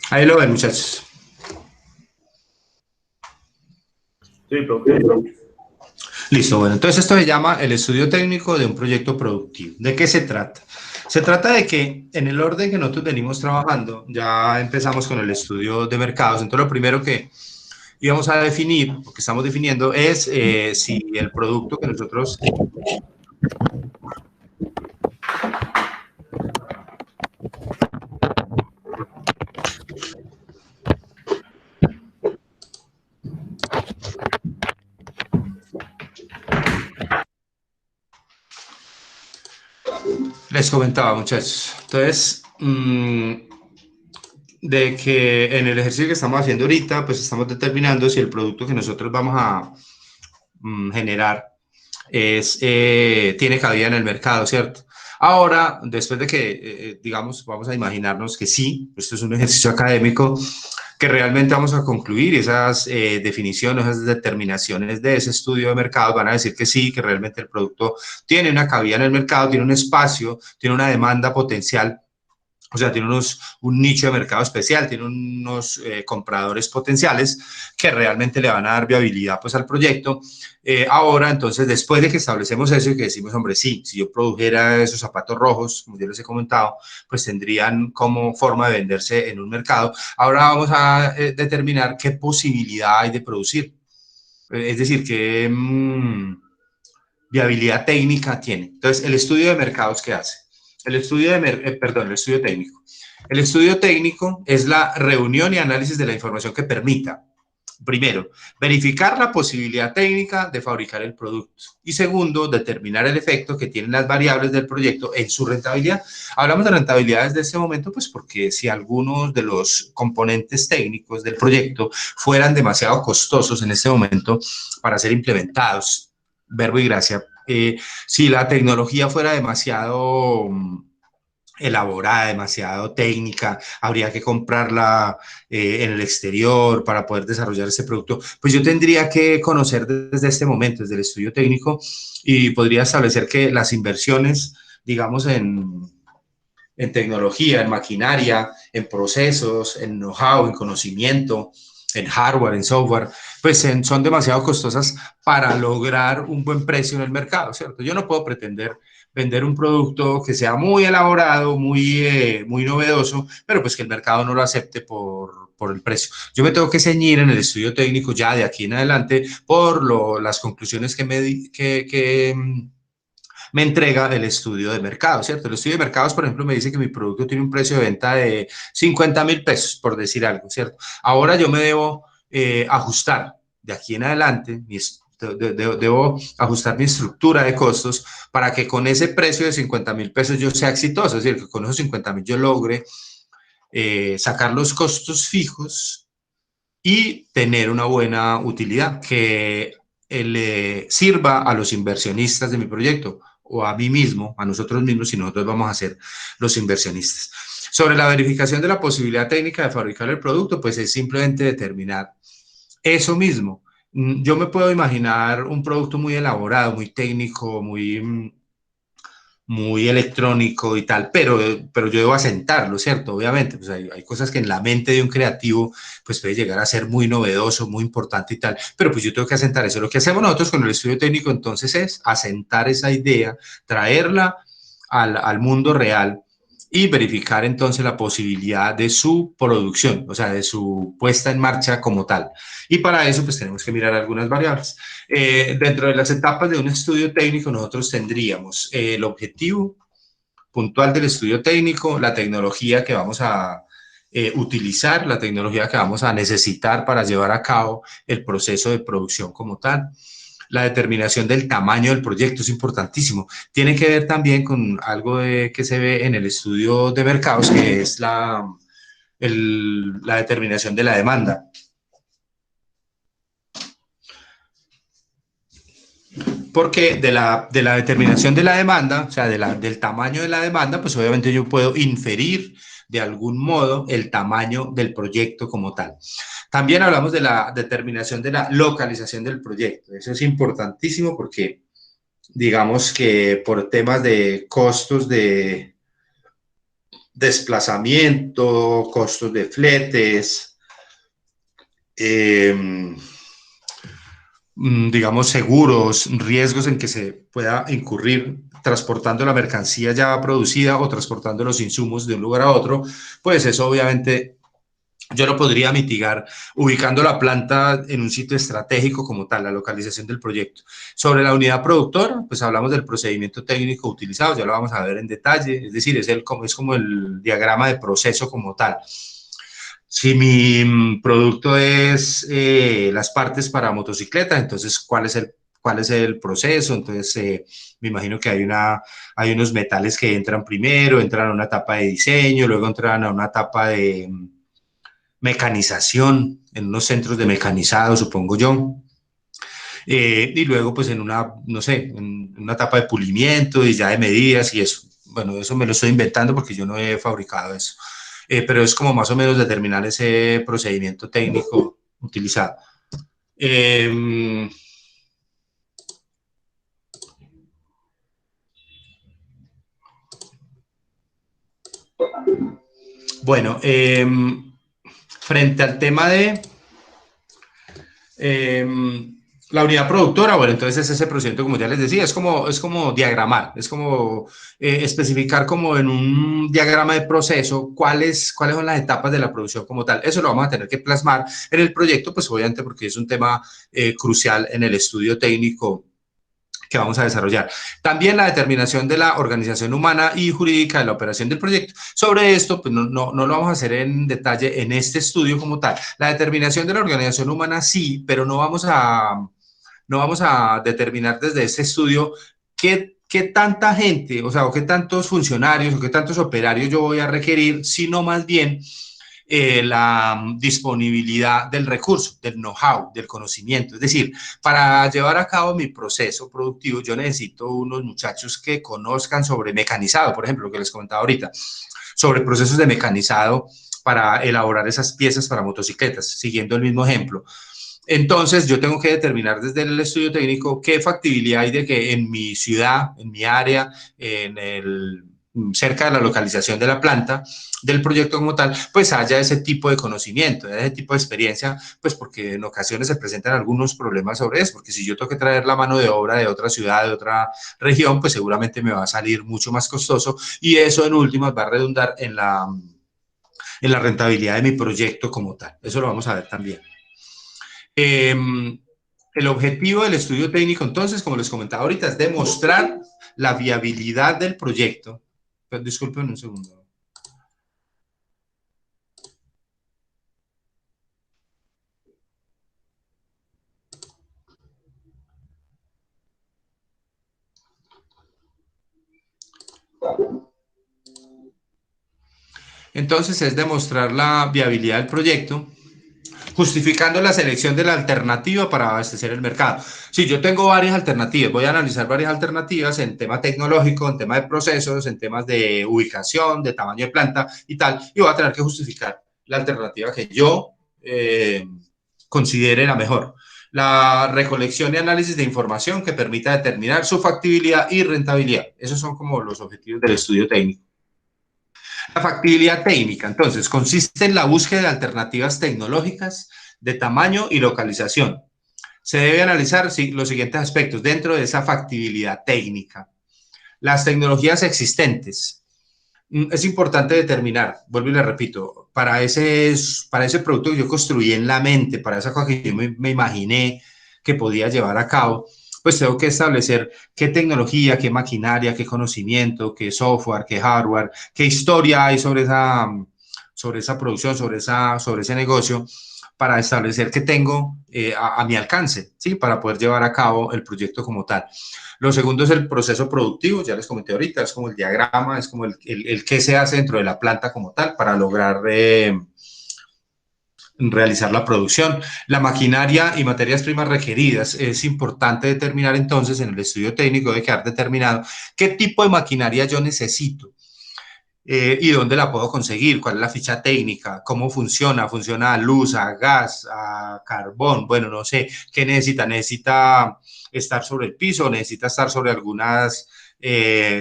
Ahí lo ven, muchachos. Sí, profe. Listo, bueno, entonces esto se llama el estudio técnico de un proyecto productivo. ¿De qué se trata? Se trata de que en el orden que nosotros venimos trabajando, ya empezamos con el estudio de mercados, entonces lo primero que íbamos a definir, o que estamos definiendo, es si el producto que nosotros... Les comentaba, muchachos. Entonces, de que en el ejercicio que estamos haciendo ahorita, pues estamos determinando si el producto que nosotros vamos a generar tiene cabida en el mercado, ¿cierto? Ahora, después de que, digamos, vamos a imaginarnos que sí, esto es un ejercicio académico, que realmente vamos a concluir esas definiciones, esas determinaciones de ese estudio de mercado van a decir que sí, que realmente el producto tiene una cabida en el mercado, tiene un espacio, tiene una demanda potencial, o sea, tiene un nicho de mercado especial, tiene unos compradores potenciales que realmente le van a dar viabilidad pues, al proyecto. Ahora, entonces, después de que establecemos eso y que decimos, hombre, sí, si yo produjera esos zapatos rojos, como yo les he comentado, pues tendrían como forma de venderse en un mercado. Ahora vamos a determinar qué posibilidad hay de producir. Es decir, qué viabilidad técnica tiene. Entonces, el estudio de mercados, ¿qué hace? El estudio el estudio técnico. El estudio técnico es la reunión y análisis de la información que permita, primero, verificar la posibilidad técnica de fabricar el producto y segundo, determinar el efecto que tienen las variables del proyecto en su rentabilidad. Hablamos de rentabilidad desde este momento, pues porque si algunos de los componentes técnicos del proyecto fueran demasiado costosos en este momento para ser implementados, verbo y gracia, si la tecnología fuera demasiado elaborada, demasiado técnica, habría que comprarla en el exterior para poder desarrollar ese producto, pues yo tendría que conocer desde este momento, desde el estudio técnico, y podría establecer que las inversiones, digamos, en tecnología, en maquinaria, en procesos, en know-how, en conocimiento, en hardware, en software, pues son demasiado costosas para lograr un buen precio en el mercado, ¿cierto? Yo no puedo pretender vender un producto que sea muy elaborado, muy novedoso, pero pues que el mercado no lo acepte por el precio. Yo me tengo que ceñir en el estudio técnico ya de aquí en adelante por las conclusiones que me entrega el estudio de mercado, ¿cierto? El estudio de mercados, por ejemplo, me dice que mi producto tiene un precio de venta de 50.000 pesos, por decir algo, ¿cierto? Ahora yo me debo ajustar de aquí en adelante, debo ajustar mi estructura de costos para que con ese precio de 50.000 pesos yo sea exitoso, es decir, que con esos 50.000 yo logre sacar los costos fijos y tener una buena utilidad que le sirva a los inversionistas de mi proyecto o a mí mismo, a nosotros mismos, si nosotros vamos a ser los inversionistas. Sobre la verificación de la posibilidad técnica de fabricar el producto, pues es simplemente determinar eso mismo. Yo me puedo imaginar un producto muy elaborado, muy técnico, muy electrónico y tal, pero yo debo asentarlo, ¿cierto? Obviamente, pues hay cosas que en la mente de un creativo pues puede llegar a ser muy novedoso, muy importante y tal, pero pues yo tengo que asentar eso. Lo que hacemos nosotros con el estudio técnico entonces es asentar esa idea, traerla al mundo real y verificar entonces la posibilidad de su producción, o sea, de su puesta en marcha como tal. Y para eso pues tenemos que mirar algunas variables. Dentro de las etapas de un estudio técnico nosotros tendríamos el objetivo puntual del estudio técnico, la tecnología que vamos a utilizar, la tecnología que vamos a necesitar para llevar a cabo el proceso de producción como tal. La determinación del tamaño del proyecto es importantísimo. Tiene que ver también con algo que se ve en el estudio de mercados, que es la determinación de la demanda. porque de la determinación de la demanda, o sea, del tamaño de la demanda, pues obviamente yo puedo inferir de algún modo el tamaño del proyecto como tal. También hablamos de la determinación de la localización del proyecto. Eso es importantísimo porque digamos que por temas de costos de desplazamiento, costos de fletes, digamos, seguros, riesgos en que se pueda incurrir transportando la mercancía ya producida o transportando los insumos de un lugar a otro, pues eso obviamente yo lo podría mitigar ubicando la planta en un sitio estratégico como tal, la localización del proyecto. Sobre la unidad productora, pues hablamos del procedimiento técnico utilizado, ya lo vamos a ver en detalle, es decir, es como el diagrama de proceso como tal. Si mi producto es las partes para motocicletas, entonces, ¿cuál es el proceso? Entonces, me imagino que hay unos metales que entran primero, entran a una etapa de diseño, luego entran a una etapa de mecanización, en unos centros de mecanizado, supongo yo. Y luego, pues, no sé, en una etapa de pulimiento y ya de medidas y eso. Bueno, eso me lo estoy inventando porque yo no he fabricado eso. Pero es como más o menos determinar ese procedimiento técnico utilizado. Bueno, frente al tema de la unidad productora, bueno, entonces ese procedimiento, como ya les decía, es como diagramar, es como especificar como en un diagrama de proceso cuáles son las etapas de la producción como tal. Eso lo vamos a tener que plasmar en el proyecto, pues obviamente porque es un tema crucial en el estudio técnico que vamos a desarrollar. También la determinación de la organización humana y jurídica de la operación del proyecto. Sobre esto, pues no lo vamos a hacer en detalle en este estudio como tal. La determinación de la organización humana sí, pero no vamos a determinar desde ese estudio qué tanta gente, o sea, o qué tantos funcionarios o qué tantos operarios yo voy a requerir, sino más bien la disponibilidad del recurso, del know-how, del conocimiento. Es decir, para llevar a cabo mi proceso productivo, yo necesito unos muchachos que conozcan sobre mecanizado, por ejemplo, lo que les comentaba ahorita, sobre procesos de mecanizado para elaborar esas piezas para motocicletas, siguiendo el mismo ejemplo. Entonces, yo tengo que determinar desde el estudio técnico qué factibilidad hay de que en mi ciudad, en mi área, cerca de la localización de la planta, del proyecto como tal, pues haya ese tipo de conocimiento, ese tipo de experiencia, pues porque en ocasiones se presentan algunos problemas sobre eso, porque si yo tengo que traer la mano de obra de otra ciudad, de otra región, pues seguramente me va a salir mucho más costoso y eso en últimas va a redundar en la rentabilidad de mi proyecto como tal. Eso lo vamos a ver también. El objetivo del estudio técnico, entonces, como les comentaba ahorita, es demostrar la viabilidad del proyecto. Pero, disculpen un segundo. Entonces, es demostrar la viabilidad del proyecto, justificando la selección de la alternativa para abastecer el mercado. Si yo tengo varias alternativas, voy a analizar varias alternativas en tema tecnológico, en tema de procesos, en temas de ubicación, de tamaño de planta y tal, y voy a tener que justificar la alternativa que yo considere la mejor. La recolección y análisis de información que permita determinar su factibilidad y rentabilidad. Esos son como los objetivos del estudio técnico. La factibilidad técnica, entonces, consiste en la búsqueda de alternativas tecnológicas de tamaño y localización. Se debe analizar los siguientes aspectos dentro de esa factibilidad técnica. Las tecnologías existentes. Es importante determinar, vuelvo y le repito, para ese producto que yo construí en la mente, para esa cosa que yo me imaginé que podía llevar a cabo, pues tengo que establecer qué tecnología, qué maquinaria, qué conocimiento, qué software, qué hardware, qué historia hay sobre esa producción, sobre ese negocio, para establecer qué tengo a mi alcance, ¿sí? Para poder llevar a cabo el proyecto como tal. Lo segundo es el proceso productivo, ya les comenté ahorita, es como el diagrama, es como el qué se hace dentro de la planta como tal para lograr realizar la producción. La maquinaria y materias primas requeridas. Es importante determinar entonces en el estudio técnico, debe quedar determinado qué tipo de maquinaria yo necesito. ¿Y dónde la puedo conseguir? ¿Cuál es la ficha técnica? ¿Cómo funciona? ¿Funciona a luz, a gas, a carbón? Bueno, no sé. ¿Qué necesita? ¿Necesita estar sobre el piso? ¿Necesita estar sobre algunas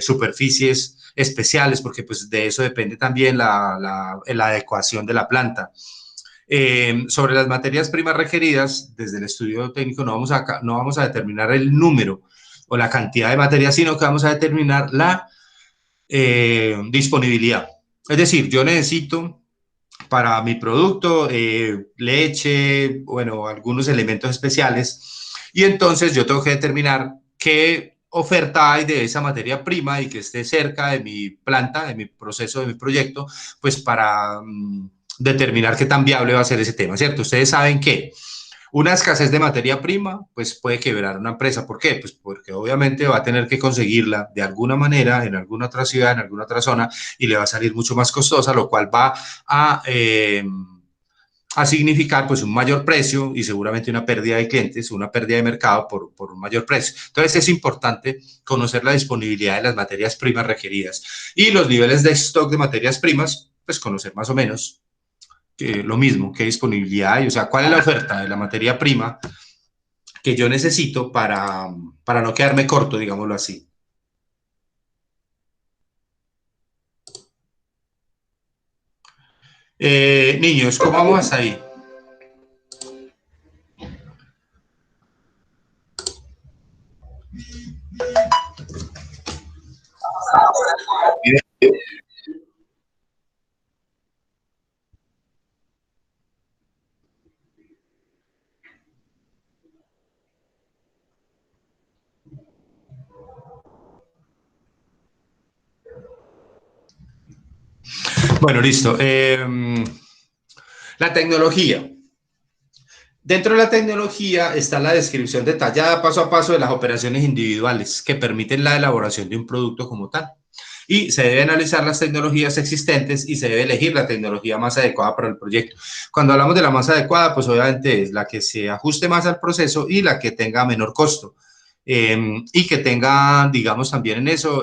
superficies especiales? Porque pues de eso depende también la adecuación de la planta. Sobre las materias primas requeridas, desde el estudio técnico no vamos a determinar el número o la cantidad de materias, sino que vamos a determinar la disponibilidad. Es decir, yo necesito para mi producto leche, bueno, algunos elementos especiales, y entonces yo tengo que determinar qué oferta hay de esa materia prima y que esté cerca de mi planta, de mi proceso, de mi proyecto, pues para determinar qué tan viable va a ser ese tema, ¿cierto? Ustedes saben que una escasez de materia prima, pues puede quebrar una empresa. ¿Por qué? Pues porque obviamente va a tener que conseguirla de alguna manera en alguna otra ciudad, en alguna otra zona, y le va a salir mucho más costosa, lo cual va a significar pues un mayor precio y seguramente una pérdida de clientes, una pérdida de mercado por un mayor precio. Entonces es importante conocer la disponibilidad de las materias primas requeridas y los niveles de stock de materias primas, pues conocer más o menos lo mismo, qué disponibilidad hay, o sea, cuál es la oferta de la materia prima que yo necesito para no quedarme corto, digámoslo así. Niños, ¿cómo vamos hasta ahí? Bueno, listo. La tecnología. Dentro de la tecnología está la descripción detallada paso a paso de las operaciones individuales que permiten la elaboración de un producto como tal. Y se debe analizar las tecnologías existentes y se debe elegir la tecnología más adecuada para el proyecto. Cuando hablamos de la más adecuada, pues obviamente es la que se ajuste más al proceso y la que tenga menor costo. Y que tenga, digamos, también en eso,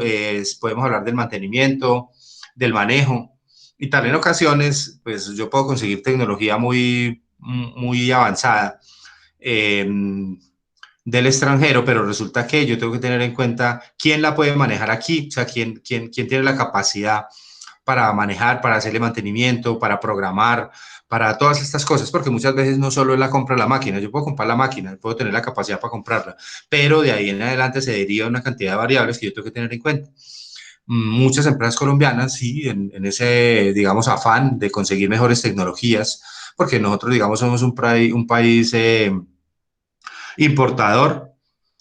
podemos hablar del mantenimiento, del manejo. Y tal en ocasiones, pues yo puedo conseguir tecnología muy avanzada del extranjero, pero resulta que yo tengo que tener en cuenta quién la puede manejar aquí, o sea, quién tiene la capacidad para manejar, para hacerle mantenimiento, para programar, para todas estas cosas, porque muchas veces no solo es la compra de la máquina, yo puedo comprar la máquina, puedo tener la capacidad para comprarla, pero de ahí en adelante se deriva una cantidad de variables que yo tengo que tener en cuenta. Muchas empresas colombianas, sí, en ese, digamos, afán de conseguir mejores tecnologías, porque nosotros, digamos, somos un país importador,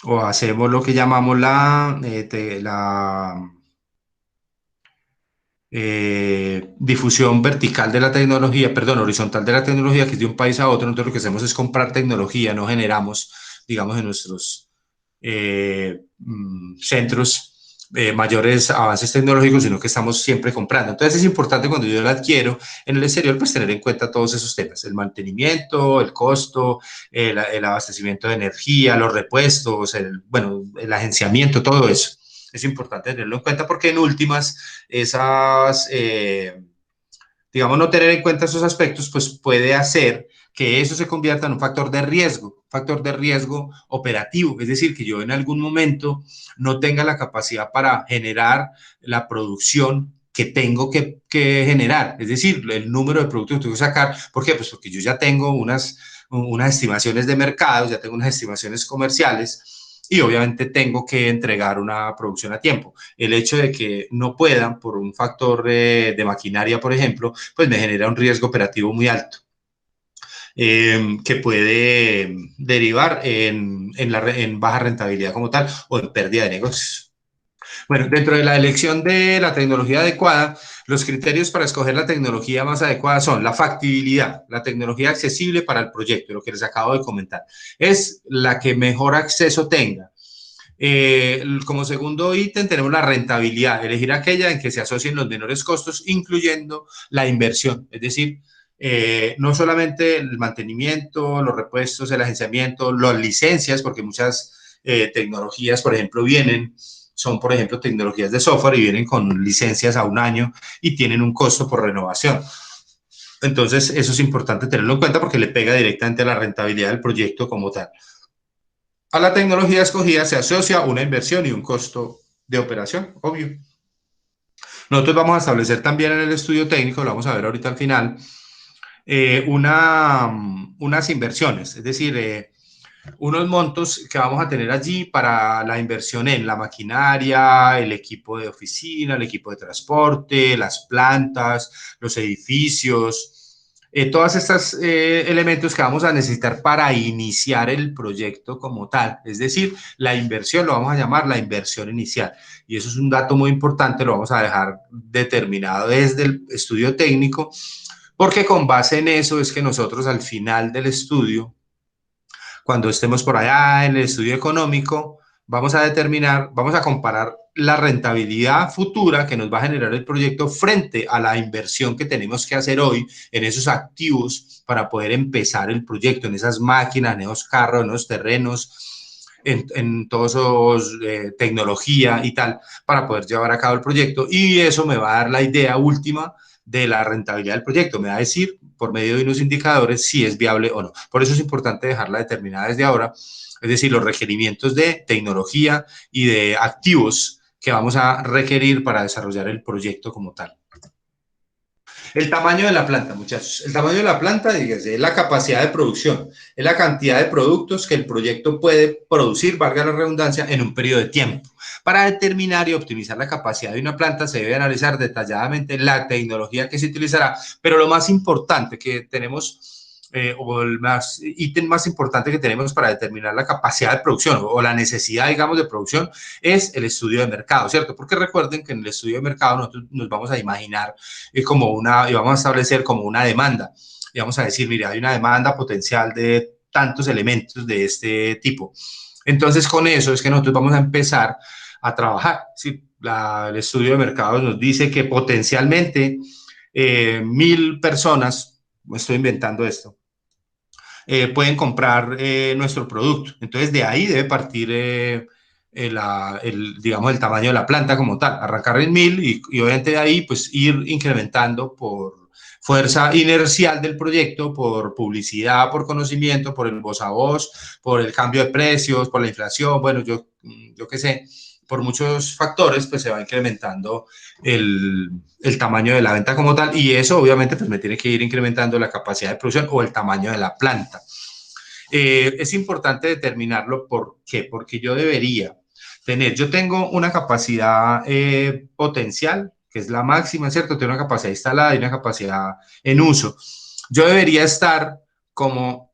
o hacemos lo que llamamos difusión vertical de la tecnología, perdón, horizontal de la tecnología, que es de un país a otro. Nosotros lo que hacemos es comprar tecnología, no generamos, digamos, en nuestros centros mayores avances tecnológicos, sino que estamos siempre comprando. Entonces es importante cuando yo la adquiero en el exterior, pues tener en cuenta todos esos temas, el mantenimiento, el costo, el abastecimiento de energía, los repuestos, bueno, el agenciamiento, todo eso. Es importante tenerlo en cuenta porque en últimas digamos, no tener en cuenta esos aspectos, pues puede hacer que eso se convierta en un factor de riesgo operativo, es decir, que yo en algún momento no tenga la capacidad para generar la producción que tengo que generar, es decir, el número de productos que tengo que sacar. ¿Por qué? Pues porque yo ya tengo unas estimaciones de mercado, ya tengo unas estimaciones comerciales y obviamente tengo que entregar una producción a tiempo. El hecho de que no puedan por un factor de maquinaria, por ejemplo, pues me genera un riesgo operativo muy alto. Que puede derivar en baja rentabilidad como tal o en pérdida de negocios. Bueno, dentro de la elección de la tecnología adecuada, los criterios para escoger la tecnología más adecuada son la factibilidad, la tecnología accesible para el proyecto, lo que les acabo de comentar, es la que mejor acceso tenga. Como segundo ítem tenemos la rentabilidad, elegir aquella en que se asocien los menores costos, incluyendo la inversión, es decir, no solamente el mantenimiento, los repuestos, el agenciamiento, las licencias, porque muchas tecnologías, por ejemplo, son, por ejemplo, tecnologías de software y vienen con licencias a un año y tienen un costo por renovación. Entonces, eso es importante tenerlo en cuenta porque le pega directamente a la rentabilidad del proyecto como tal. A la tecnología escogida se asocia una inversión y un costo de operación, obvio. Nosotros vamos a establecer también en el estudio técnico, lo vamos a ver ahorita al final, unas inversiones, es decir, unos montos que vamos a tener allí para la inversión en la maquinaria, el equipo de oficina, el equipo de transporte, las plantas, los edificios, todos estos elementos que vamos a necesitar para iniciar el proyecto como tal. Es decir, la inversión lo vamos a llamar la inversión inicial. Y eso es un dato muy importante, lo vamos a dejar determinado desde el estudio técnico, porque con base en eso es que nosotros al final del estudio, cuando estemos por allá en el estudio económico, vamos a determinar, vamos a comparar la rentabilidad futura que nos va a generar el proyecto frente a la inversión que tenemos que hacer hoy en esos activos para poder empezar el proyecto, en esas máquinas, en esos carros, en esos terrenos, en todos esos tecnología y tal, para poder llevar a cabo el proyecto. Y eso me va a dar la idea última de la rentabilidad del proyecto, me va a decir por medio de unos indicadores si es viable o no. Por eso es importante dejarla determinada desde ahora, es decir, los requerimientos de tecnología y de activos que vamos a requerir para desarrollar el proyecto como tal. El tamaño de la planta, muchachos. El tamaño de la planta, dígase, es la capacidad de producción, es la cantidad de productos que el proyecto puede producir, valga la redundancia, en un periodo de tiempo. Para determinar y optimizar la capacidad de una planta se debe analizar detalladamente la tecnología que se utilizará, pero lo más importante que tenemos, o el ítem más importante que tenemos para determinar la capacidad de producción o la necesidad, digamos, de producción es el estudio de mercado, ¿cierto? Porque recuerden que en el estudio de mercado nosotros nos vamos a imaginar y vamos a establecer como una demanda. Y vamos a decir, mira, hay una demanda potencial de tantos elementos de este tipo. Entonces, con eso es que nosotros vamos a empezar a trabajar. ¿Sí? El estudio de mercado nos dice que potencialmente 1.000 personas, me estoy inventando esto, pueden comprar nuestro producto. Entonces, de ahí debe partir digamos, el tamaño de la planta como tal. Arrancar en 1.000 y obviamente de ahí, pues, ir incrementando por fuerza inercial del proyecto, por publicidad, por conocimiento, por el voz a voz, por el cambio de precios, por la inflación, bueno, yo qué sé, por muchos factores, pues se va incrementando el tamaño de la venta como tal, y eso obviamente pues me tiene que ir incrementando la capacidad de producción o el tamaño de la planta. Es importante determinarlo, ¿por qué? Porque yo tengo una capacidad potencial, que es la máxima, ¿cierto? Tengo una capacidad instalada y una capacidad en uso. Yo debería estar como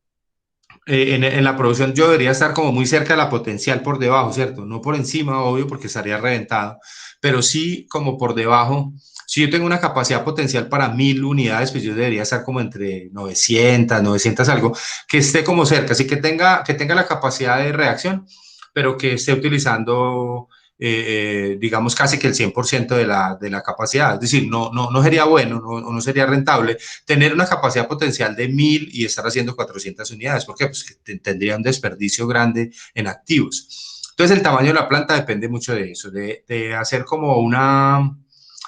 en la producción, yo debería estar como muy cerca de la potencial por debajo, ¿cierto? No por encima, obvio, porque estaría reventado, pero sí como por debajo. Si yo tengo una capacidad potencial para 1.000 unidades, pues yo debería estar como entre 900 algo, que esté como cerca, así que tenga la capacidad de reacción, pero que esté utilizando, digamos, casi que el 100% de la capacidad. Es decir, no sería bueno, no sería rentable tener una capacidad potencial de 1.000 y estar haciendo 400 unidades. ¿Por qué? Pues que tendría un desperdicio grande en activos. Entonces, el tamaño de la planta depende mucho de eso, de hacer como una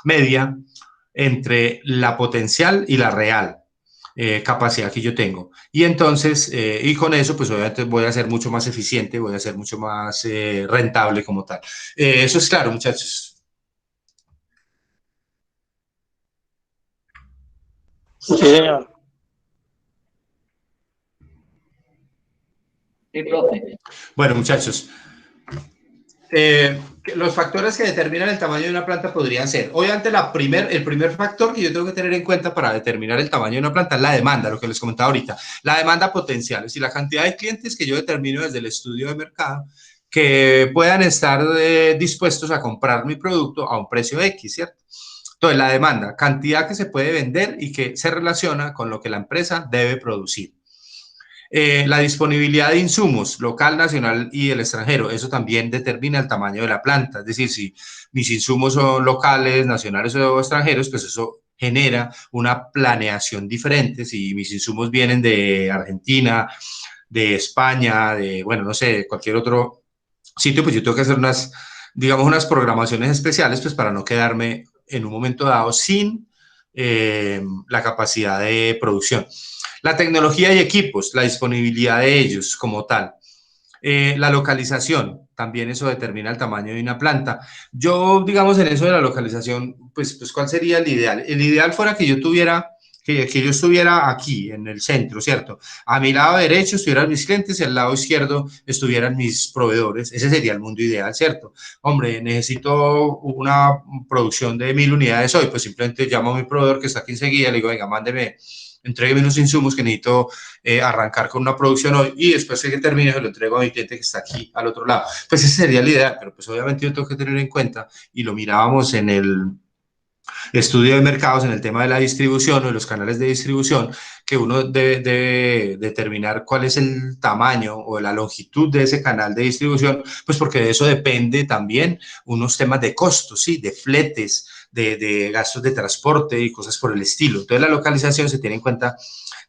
media entre la potencial y la real capacidad que yo tengo. Y entonces, y con eso, pues obviamente voy a ser mucho más eficiente, voy a ser mucho más rentable como tal. Eso es claro, muchachos. Sí, señor. Sí, profe. Bueno, muchachos, los factores que determinan el tamaño de una planta podrían ser, obviamente, el primer factor que yo tengo que tener en cuenta para determinar el tamaño de una planta es la demanda, lo que les comentaba ahorita, la demanda potencial, es decir, la cantidad de clientes que yo determino desde el estudio de mercado que puedan estar dispuestos a comprar mi producto a un precio X, ¿cierto? Entonces, la demanda, cantidad que se puede vender y que se relaciona con lo que la empresa debe producir. La disponibilidad de insumos local, nacional y del extranjero, eso también determina el tamaño de la planta. Es decir, si mis insumos son locales, nacionales o extranjeros, pues eso genera una planeación diferente. Si mis insumos vienen de Argentina, de España, de, bueno, no sé, de cualquier otro sitio, pues yo tengo que hacer unas, digamos, unas programaciones especiales, pues para no quedarme en un momento dado sin la capacidad de producción. La tecnología y equipos, la disponibilidad de ellos como tal. La localización, también eso determina el tamaño de una planta. Yo, digamos, en eso de la localización, pues ¿cuál sería el ideal? El ideal fuera que yo tuviera, que yo estuviera aquí, en el centro, ¿cierto? A mi lado derecho estuvieran mis clientes y al lado izquierdo estuvieran mis proveedores. Ese sería el mundo ideal, ¿cierto? Hombre, necesito una producción de 1000 unidades hoy, pues simplemente llamo a mi proveedor que está aquí enseguida, le digo, venga, mándeme, entrégueme unos insumos que necesito arrancar con una producción hoy y después que termine se lo entrego a mi cliente que está aquí al otro lado. Pues ese sería la idea, pero pues obviamente yo tengo que tener en cuenta, y lo mirábamos en el estudio de mercados, en el tema de la distribución o de los canales de distribución, que uno debe determinar cuál es el tamaño o la longitud de ese canal de distribución, pues porque de eso depende también unos temas de costos, ¿sí? De fletes, de gastos de transporte y cosas por el estilo. Entonces la localización se tiene en cuenta,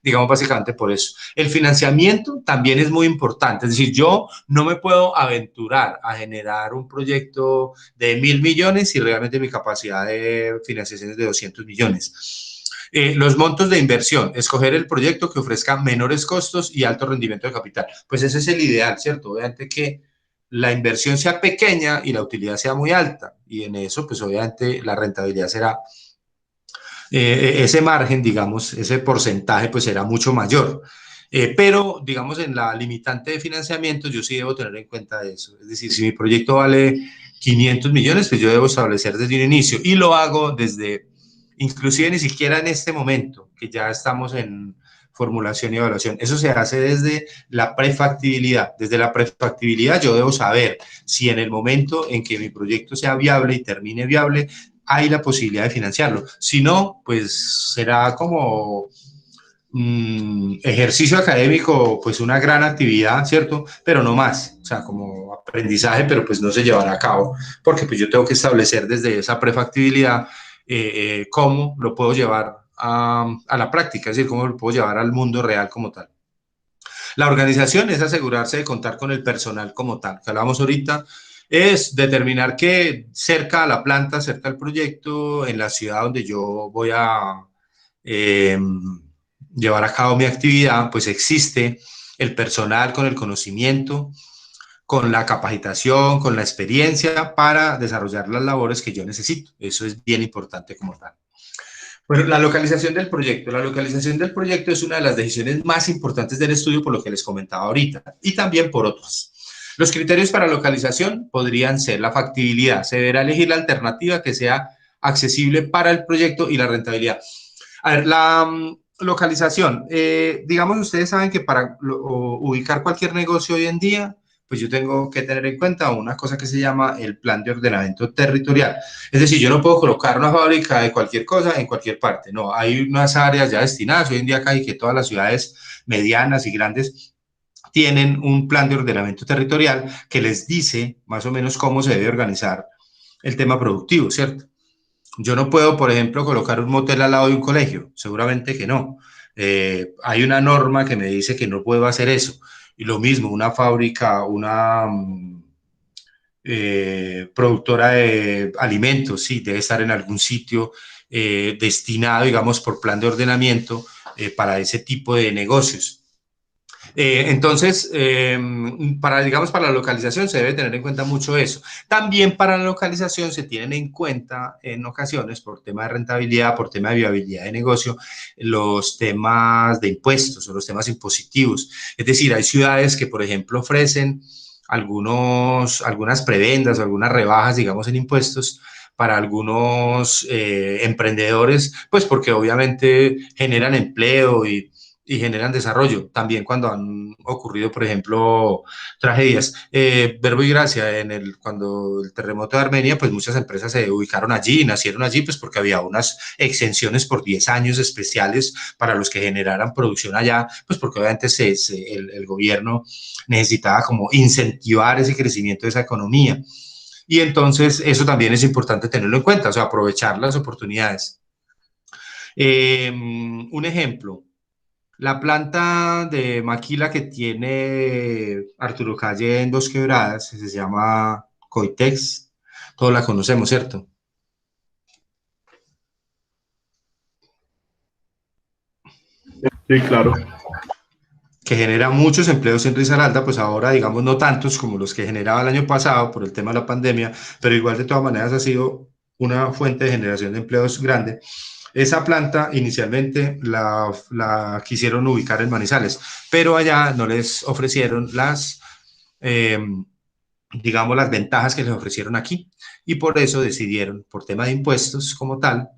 digamos, básicamente por eso. El financiamiento también es muy importante, es decir, yo no me puedo aventurar a generar un proyecto de 1000 millones si realmente mi capacidad de financiación es de 200 millones. Los montos de inversión, escoger el proyecto que ofrezca menores costos y alto rendimiento de capital. Pues ese es el ideal, ¿cierto? Obviamente que la inversión sea pequeña y la utilidad sea muy alta, y en eso, pues obviamente la rentabilidad será, ese margen, digamos, ese porcentaje, pues será mucho mayor. Pero, digamos, en la limitante de financiamiento, yo sí debo tener en cuenta eso. Es decir, si mi proyecto vale 500 millones, pues yo debo establecer desde un inicio, y lo hago desde, inclusive ni siquiera en este momento, que ya estamos en formulación y evaluación. Eso se hace desde la prefactibilidad. Desde la prefactibilidad yo debo saber si en el momento en que mi proyecto sea viable y termine viable, hay la posibilidad de financiarlo. Si no, pues será como ejercicio académico, pues una gran actividad, ¿cierto? Pero no más, o sea, como aprendizaje, pero pues no se llevará a cabo, porque pues yo tengo que establecer desde esa prefactibilidad cómo lo puedo llevar a la práctica, es decir, cómo lo puedo llevar al mundo real como tal. La organización es asegurarse de contar con el personal como tal, que hablábamos ahorita, es determinar que cerca a la planta, cerca al proyecto, en la ciudad donde yo voy a llevar a cabo mi actividad, pues existe el personal con el conocimiento, con la capacitación, con la experiencia para desarrollar las labores que yo necesito. Eso es bien importante como tal. Bueno, la localización del proyecto. La localización del proyecto es una de las decisiones más importantes del estudio, por lo que les comentaba ahorita, y también por otras. Los criterios para localización podrían ser la factibilidad. Se deberá elegir la alternativa que sea accesible para el proyecto y la rentabilidad. A ver, la localización. Digamos, ustedes saben que para ubicar cualquier negocio hoy en día, pues yo tengo que tener en cuenta una cosa que se llama el plan de ordenamiento territorial. Es decir, yo no puedo colocar una fábrica de cualquier cosa en cualquier parte. No, hay unas áreas ya destinadas. Hoy en día casi que todas las ciudades medianas y grandes tienen un plan de ordenamiento territorial que les dice más o menos cómo se debe organizar el tema productivo, ¿cierto? Yo no puedo, por ejemplo, colocar un motel al lado de un colegio, seguramente que no. Hay una norma que me dice que no puedo hacer eso. Y lo mismo, una fábrica, una productora de alimentos, sí, debe estar en algún sitio destinado, digamos, por plan de ordenamiento para ese tipo de negocios. Entonces, digamos, para la localización se debe tener en cuenta mucho eso. También para la localización se tienen en cuenta en ocasiones, por tema de rentabilidad, por tema de viabilidad de negocio, los temas de impuestos o los temas impositivos. Es decir, hay ciudades que, por ejemplo, ofrecen algunas prebendas o algunas rebajas, digamos, en impuestos para algunos emprendedores, pues porque obviamente generan empleo y generan desarrollo. También cuando han ocurrido, por ejemplo, tragedias. Verbo y Gracia, cuando el terremoto de Armenia, pues muchas empresas se ubicaron allí y nacieron allí, pues porque había unas exenciones por 10 años especiales para los que generaran producción allá, pues porque obviamente el gobierno necesitaba como incentivar ese crecimiento de esa economía. Y entonces eso también es importante tenerlo en cuenta, o sea, aprovechar las oportunidades. Un ejemplo, la planta de maquila que tiene Arturo Calle en Dos Quebradas, se llama Coitex, todos la conocemos, ¿cierto? Sí, claro. Que genera muchos empleos en Risaralda, pues ahora digamos no tantos como los que generaba el año pasado por el tema de la pandemia, pero igual de todas maneras ha sido una fuente de generación de empleos grande. Esa planta inicialmente la quisieron ubicar en Manizales, pero allá no les ofrecieron digamos, las ventajas que les ofrecieron aquí, y por eso decidieron, por tema de impuestos como tal,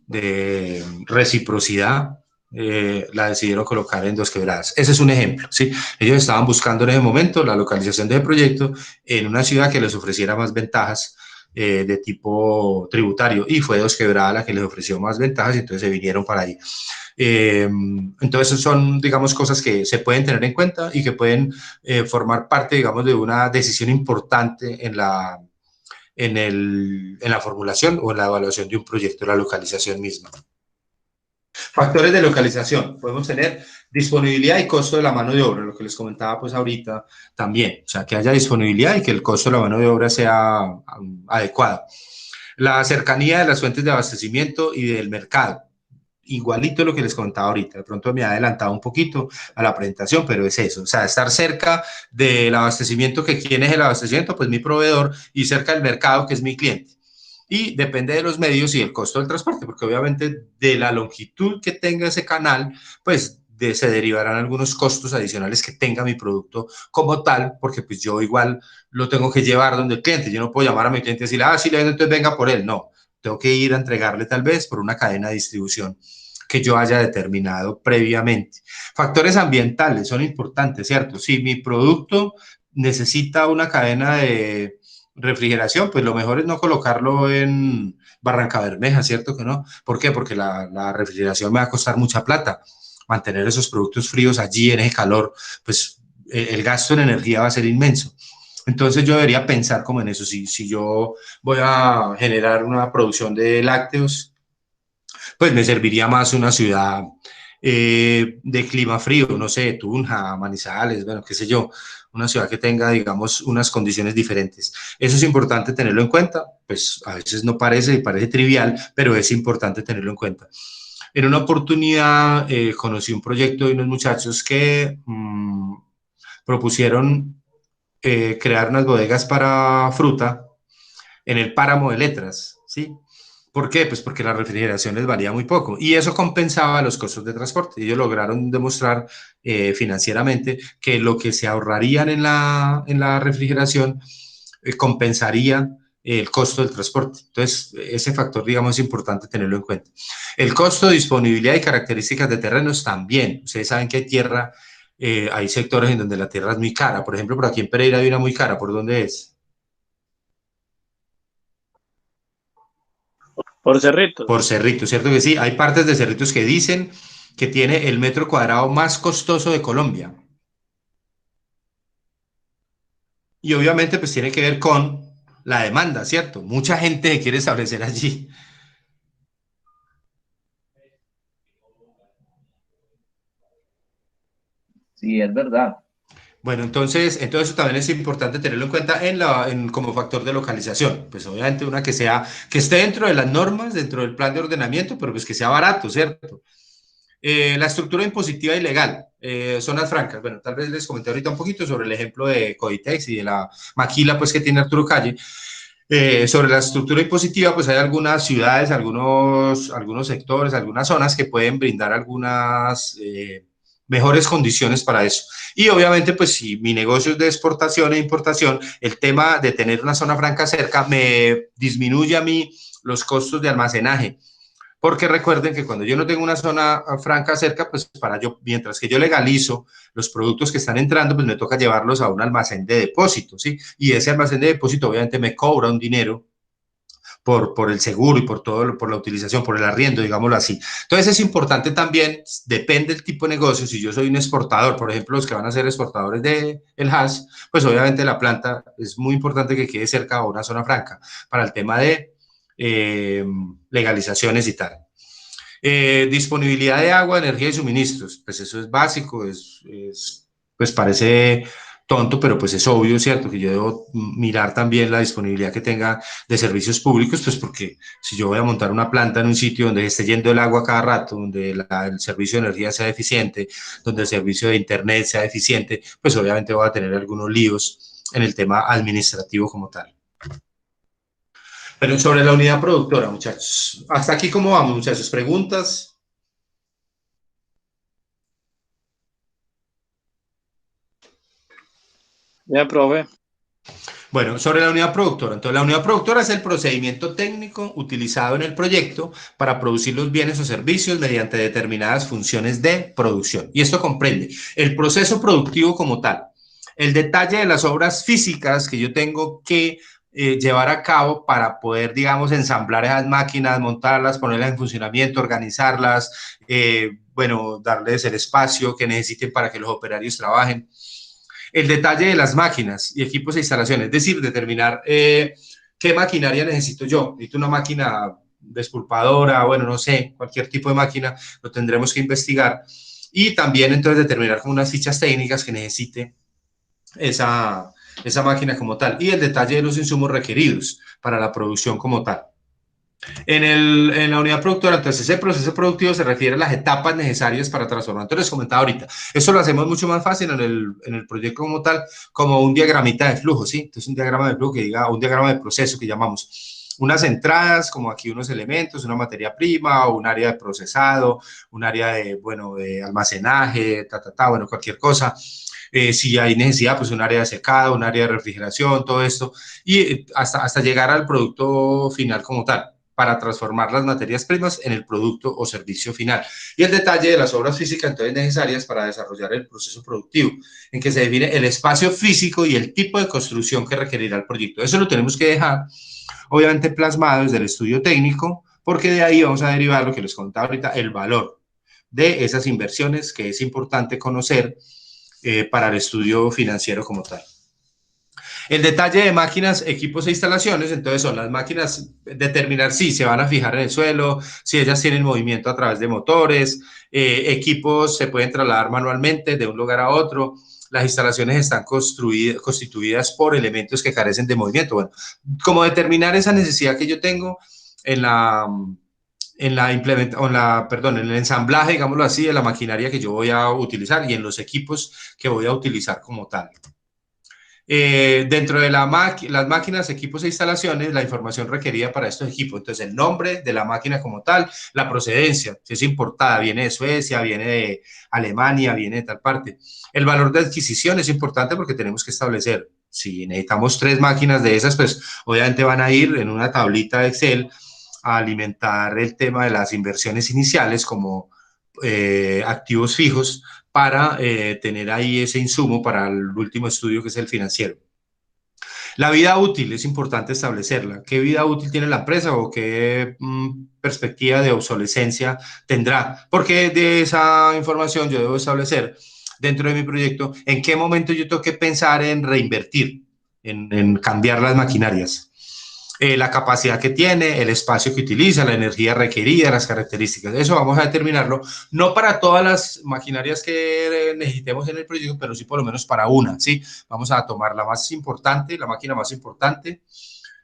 de reciprocidad, la decidieron colocar en Dos Quebradas. Ese es un ejemplo, ¿sí? Ellos estaban buscando en ese momento la localización del proyecto en una ciudad que les ofreciera más ventajas de tipo tributario, y fue Dos Quebradas la que les ofreció más ventajas, y entonces se vinieron para ahí. Entonces son, digamos, cosas que se pueden tener en cuenta y que pueden formar parte, digamos, de una decisión importante en la formulación o en la evaluación de un proyecto, la localización misma. Factores de localización. Podemos tener disponibilidad y costo de la mano de obra, lo que les comentaba pues ahorita también. O sea, que haya disponibilidad y que el costo de la mano de obra sea adecuado. La cercanía de las fuentes de abastecimiento y del mercado. Igualito lo que les contaba ahorita, de pronto me ha adelantado un poquito a la presentación, pero es eso, o sea, estar cerca del abastecimiento, que quién es el abastecimiento, pues mi proveedor, y cerca del mercado, que es mi cliente. Y depende de los medios y el costo del transporte, porque obviamente de la longitud que tenga ese canal, pues se derivarán algunos costos adicionales que tenga mi producto como tal, porque pues yo igual lo tengo que llevar donde el cliente, yo no puedo llamar a mi cliente y decirle, sí le vendo, entonces venga por él, no, tengo que ir a entregarle tal vez por una cadena de distribución que yo haya determinado previamente. Factores ambientales son importantes, ¿cierto? Si mi producto necesita una cadena de refrigeración, pues lo mejor es no colocarlo en Barranca Bermeja, ¿cierto que no? ¿Por qué? Porque la refrigeración me va a costar mucha plata. Mantener esos productos fríos allí en ese calor, pues el gasto en energía va a ser inmenso. Entonces yo debería pensar como en eso. Si yo voy a generar una producción de lácteos, pues me serviría más una ciudad de clima frío, no sé, Tunja, Manizales, bueno, qué sé yo, una ciudad que tenga, digamos, unas condiciones diferentes. Eso es importante tenerlo en cuenta, pues a veces no parece, parece trivial, pero es importante tenerlo en cuenta. En una oportunidad conocí un proyecto de unos muchachos que propusieron crear unas bodegas para fruta en el páramo de Letras, ¿sí? ¿Por qué? Pues porque la refrigeración les valía muy poco y eso compensaba los costos de transporte. Ellos lograron demostrar financieramente que lo que se ahorrarían en la refrigeración compensaría el costo del transporte. Entonces, ese factor, digamos, es importante tenerlo en cuenta. El costo, disponibilidad y características de terrenos también. Ustedes saben que hay tierra, hay sectores en donde la tierra es muy cara. Por ejemplo, por aquí en Pereira hay una muy cara. ¿Por dónde es? Por Cerritos. Por Cerritos, ¿cierto que sí? Hay partes de Cerritos que dicen que tiene el metro cuadrado más costoso de Colombia. Y obviamente pues tiene que ver con la demanda, ¿cierto? Mucha gente quiere establecer allí. Sí, es verdad. Bueno, entonces eso también es importante tenerlo en cuenta como factor de localización. Pues obviamente una que esté dentro de las normas, dentro del plan de ordenamiento, pero pues que sea barato, ¿cierto? La estructura impositiva y legal, zonas francas. Bueno, tal vez les comenté ahorita un poquito sobre el ejemplo de Coditex y de la maquila pues, que tiene Arturo Calle. Sobre la estructura impositiva, pues hay algunas ciudades, algunos sectores, algunas zonas que pueden brindar algunas mejores condiciones para eso. Y obviamente, pues si mi negocio es de exportación e importación, el tema de tener una zona franca cerca me disminuye a mí los costos de almacenaje. Porque recuerden que cuando yo no tengo una zona franca cerca, pues mientras que yo legalizo los productos que están entrando, pues me toca llevarlos a un almacén de depósito, ¿sí? Y ese almacén de depósito obviamente me cobra un dinero por el seguro y por la utilización, por el arriendo, digámoslo así. Entonces es importante también, depende del tipo de negocio, si yo soy un exportador, por ejemplo, los que van a ser exportadores del hash, pues obviamente la planta es muy importante que quede cerca a una zona franca para el tema de legalizaciones y tal. Disponibilidad de agua, energía y suministros, pues eso es básico, pues parece tonto, pero pues es obvio, ¿cierto? Que yo debo mirar también la disponibilidad que tenga de servicios públicos, pues porque si yo voy a montar una planta en un sitio donde esté yendo el agua cada rato, donde el servicio de energía sea eficiente, donde el servicio de internet sea eficiente, pues obviamente voy a tener algunos líos en el tema administrativo como tal. Pero sobre la unidad productora, muchachos. ¿Hasta aquí cómo vamos, muchachos? ¿Preguntas? Bien, profe. Bueno, sobre la unidad productora. Entonces, la unidad productora es el procedimiento técnico utilizado en el proyecto para producir los bienes o servicios mediante determinadas funciones de producción. Y esto comprende el proceso productivo como tal, el detalle de las obras físicas que yo tengo que llevar a cabo para poder, digamos, ensamblar esas máquinas, montarlas, ponerlas en funcionamiento, organizarlas, bueno, darles el espacio que necesiten para que los operarios trabajen. El detalle de las máquinas y equipos e instalaciones, es decir, determinar qué maquinaria necesito yo. Necesito una máquina despulpadora, bueno, no sé, cualquier tipo de máquina, lo tendremos que investigar. Y también entonces determinar como unas fichas técnicas que necesite esa máquina como tal. Y el detalle de los insumos requeridos para la producción como tal. En la unidad productora, entonces ese proceso productivo se refiere a las etapas necesarias para transformar. Entonces les comentaba ahorita, esto lo hacemos mucho más fácil en el proyecto como tal, como un diagramita de flujo, ¿sí? Entonces un diagrama de flujo que diga, un diagrama de proceso que llamamos, unas entradas, como aquí unos elementos, una materia prima, o un área de procesado, un área de, bueno, de almacenaje, bueno, cualquier cosa. Si hay necesidad, pues un área de secado, un área de refrigeración, todo esto, y hasta llegar al producto final como tal, para transformar las materias primas en el producto o servicio final. Y el detalle de las obras físicas entonces necesarias para desarrollar el proceso productivo, en que se define el espacio físico y el tipo de construcción que requerirá el proyecto. Eso lo tenemos que dejar, obviamente, plasmado desde el estudio técnico, porque de ahí vamos a derivar lo que les contaba ahorita, el valor de esas inversiones que es importante conocer para el estudio financiero como tal. El detalle de máquinas, equipos e instalaciones, entonces son las máquinas, determinar si se van a fijar en el suelo, si ellas tienen movimiento a través de motores, equipos se pueden trasladar manualmente de un lugar a otro, las instalaciones están constituidas por elementos que carecen de movimiento. Bueno, como determinar esa necesidad que yo tengo en el ensamblaje, digámoslo así, de la maquinaria que yo voy a utilizar y en los equipos que voy a utilizar como tal. Dentro de las máquinas, equipos e instalaciones, la información requerida para estos equipos. Entonces, el nombre de la máquina como tal, la procedencia, si es importada, viene de Suecia, viene de Alemania, viene de tal parte. El valor de adquisición es importante porque tenemos que establecer, si necesitamos 3 máquinas de esas, pues obviamente van a ir en una tablita de Excel a alimentar el tema de las inversiones iniciales como activos fijos, para tener ahí ese insumo para el último estudio que es el financiero. La vida útil es importante establecerla. ¿Qué vida útil tiene la empresa o qué perspectiva de obsolescencia tendrá? Porque de esa información yo debo establecer dentro de mi proyecto en qué momento yo tengo que pensar en reinvertir, en cambiar las maquinarias. La capacidad que tiene, el espacio que utiliza, la energía requerida, las características. Eso vamos a determinarlo, no para todas las maquinarias que necesitemos en el proyecto, pero sí por lo menos para una, ¿sí? Vamos a tomar la más importante, la máquina más importante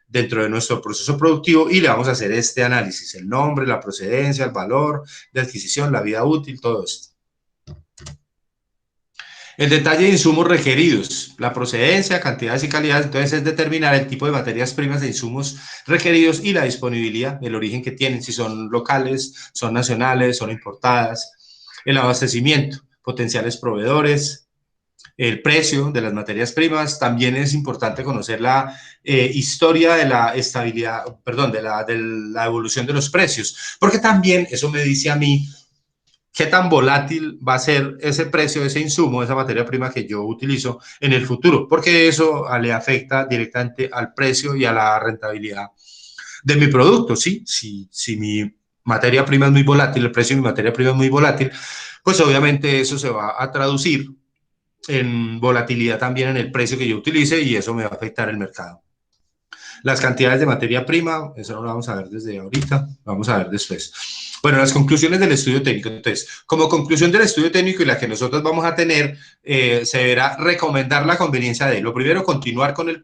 dentro de nuestro proceso productivo y le vamos a hacer este análisis, el nombre, la procedencia, el valor de adquisición, la vida útil, todo esto. El detalle de insumos requeridos, la procedencia, cantidades y calidades, entonces es determinar el tipo de materias primas de insumos requeridos y la disponibilidad, el origen que tienen, si son locales, son nacionales, son importadas, el abastecimiento, potenciales proveedores, el precio de las materias primas. También es importante conocer la historia de la estabilidad, perdón, de la evolución de los precios, porque también eso me dice a mí qué tan volátil va a ser ese precio, ese insumo, esa materia prima que yo utilizo en el futuro, porque eso le afecta directamente al precio y a la rentabilidad de mi producto, ¿sí? Si mi materia prima es muy volátil, el precio de mi materia prima es muy volátil, pues obviamente eso se va a traducir en volatilidad también en el precio que yo utilice y eso me va a afectar el mercado. Las cantidades de materia prima, eso no lo vamos a ver desde ahorita, lo vamos a ver después. Bueno, las conclusiones del estudio técnico. Entonces, como conclusión del estudio técnico y la que nosotros vamos a tener, se deberá recomendar la conveniencia de, lo primero, continuar con el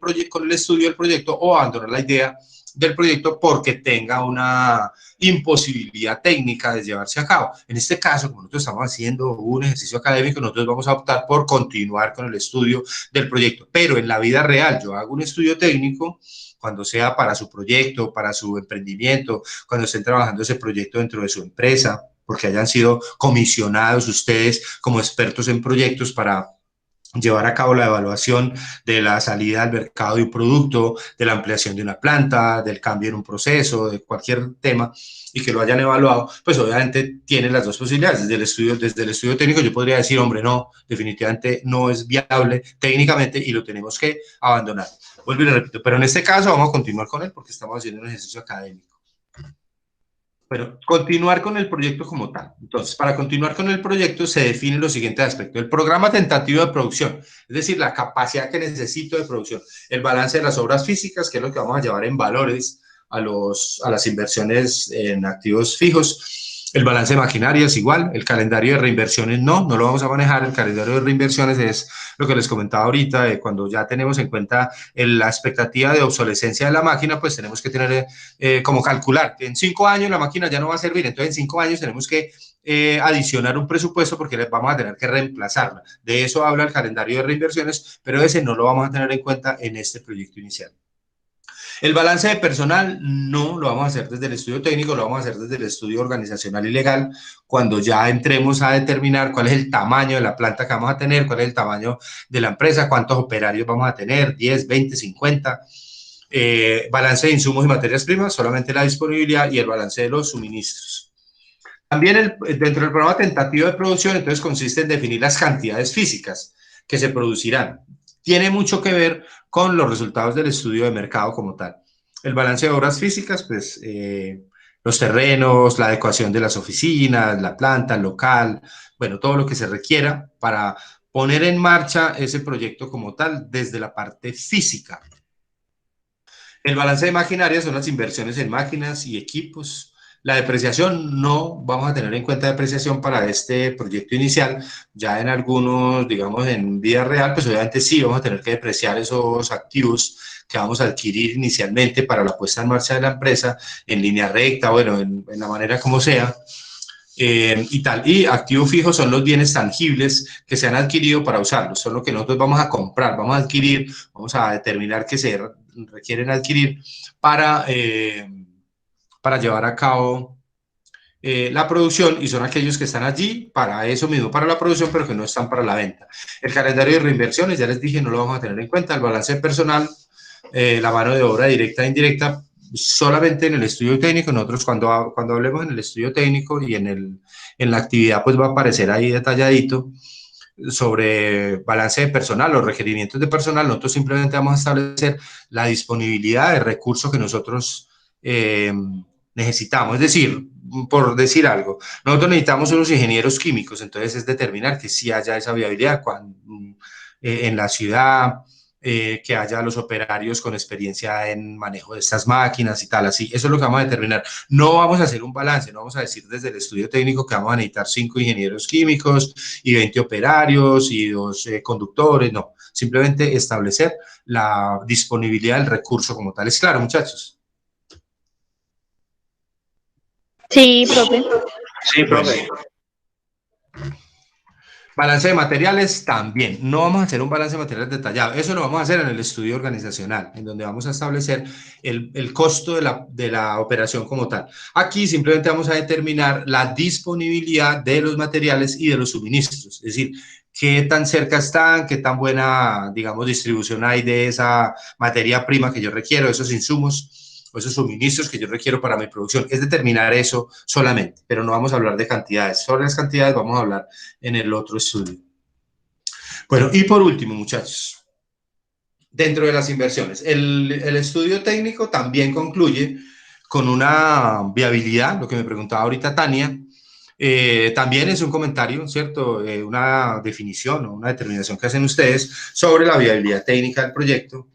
estudio del proyecto o abandonar la idea del proyecto porque tenga una imposibilidad técnica de llevarse a cabo. En este caso, como nosotros estamos haciendo un ejercicio académico, nosotros vamos a optar por continuar con el estudio del proyecto, pero en la vida real yo hago un estudio técnico cuando sea para su proyecto, para su emprendimiento, cuando estén trabajando ese proyecto dentro de su empresa, porque hayan sido comisionados ustedes como expertos en proyectos para llevar a cabo la evaluación de la salida al mercado de un producto, de la ampliación de una planta, del cambio en un proceso, de cualquier tema, y que lo hayan evaluado, pues obviamente tienen las dos posibilidades. Desde el estudio técnico yo podría decir, hombre, no, definitivamente no es viable técnicamente y lo tenemos que abandonar. Vuelvo y le repito, pero en este caso vamos a continuar con él porque estamos haciendo un ejercicio académico. Bueno, continuar con el proyecto como tal. Entonces, para continuar con el proyecto se definen los siguientes aspectos. El programa tentativo de producción, es decir, la capacidad que necesito de producción. El balance de las obras físicas, que es lo que vamos a llevar en valores a las inversiones en activos fijos. El balance de maquinarias igual. El calendario de reinversiones no lo vamos a manejar. El calendario de reinversiones es lo que les comentaba ahorita, de cuando ya tenemos en cuenta la expectativa de obsolescencia de la máquina, pues tenemos que tener como calcular que en 5 años la máquina ya no va a servir, entonces en 5 años tenemos que adicionar un presupuesto porque vamos a tener que reemplazarla. De eso habla el calendario de reinversiones, pero ese no lo vamos a tener en cuenta en este proyecto inicial. El balance de personal no lo vamos a hacer desde el estudio técnico, lo vamos a hacer desde el estudio organizacional y legal, cuando ya entremos a determinar cuál es el tamaño de la planta que vamos a tener, cuál es el tamaño de la empresa, cuántos operarios vamos a tener, 10, 20, 50, balance de insumos y materias primas, solamente la disponibilidad y el balance de los suministros. También dentro del programa tentativo de producción, entonces consiste en definir las cantidades físicas que se producirán. Tiene mucho que ver con los resultados del estudio de mercado como tal. El balance de obras físicas, pues los terrenos, la adecuación de las oficinas, la planta, el local, bueno, todo lo que se requiera para poner en marcha ese proyecto como tal desde la parte física. El balance de maquinaria son las inversiones en máquinas y equipos. La depreciación, no vamos a tener en cuenta depreciación para este proyecto inicial. Ya en algunos, digamos, en vida real, pues obviamente sí vamos a tener que depreciar esos activos que vamos a adquirir inicialmente para la puesta en marcha de la empresa en línea recta, bueno, en la manera como sea. Y tal. Y activos fijos son los bienes tangibles que se han adquirido para usarlos, son lo que nosotros vamos a comprar, vamos a adquirir, vamos a determinar que se requieren adquirir para llevar a cabo la producción, y son aquellos que están allí para eso mismo, para la producción, pero que no están para la venta. El calendario de reinversiones, ya les dije, no lo vamos a tener en cuenta. El balance personal, la mano de obra directa e indirecta, solamente en el estudio técnico. Nosotros cuando hablemos en el estudio técnico y en la actividad, pues va a aparecer ahí detalladito sobre balance de personal, los requerimientos de personal. Nosotros simplemente vamos a establecer la disponibilidad de recursos que nosotros necesitamos. Es decir, por decir algo, nosotros necesitamos unos ingenieros químicos, entonces es determinar que sí haya esa viabilidad en la ciudad, que haya los operarios con experiencia en manejo de estas máquinas y tal, así. Eso es lo que vamos a determinar. No vamos a hacer un balance, no vamos a decir desde el estudio técnico que vamos a necesitar 5 ingenieros químicos y 20 operarios y 2 conductores, no. Simplemente establecer la disponibilidad del recurso como tal. ¿Es claro, muchachos? Sí, profe. Sí, profe. Balance de materiales también. No vamos a hacer un balance de materiales detallado. Eso lo vamos a hacer en el estudio organizacional, en donde vamos a establecer el costo de la operación como tal. Aquí simplemente vamos a determinar la disponibilidad de los materiales y de los suministros. Es decir, qué tan cerca están, qué tan buena, digamos, distribución hay de esa materia prima que yo requiero, esos insumos, o esos suministros que yo requiero para mi producción. Es determinar eso solamente, pero no vamos a hablar de cantidades. Sobre las cantidades vamos a hablar en el otro estudio. Bueno, y por último, muchachos, dentro de las inversiones, el estudio técnico también concluye con una viabilidad, lo que me preguntaba ahorita Tania. También es un comentario, ¿cierto? Una definición o una determinación que hacen ustedes sobre la viabilidad técnica del proyecto,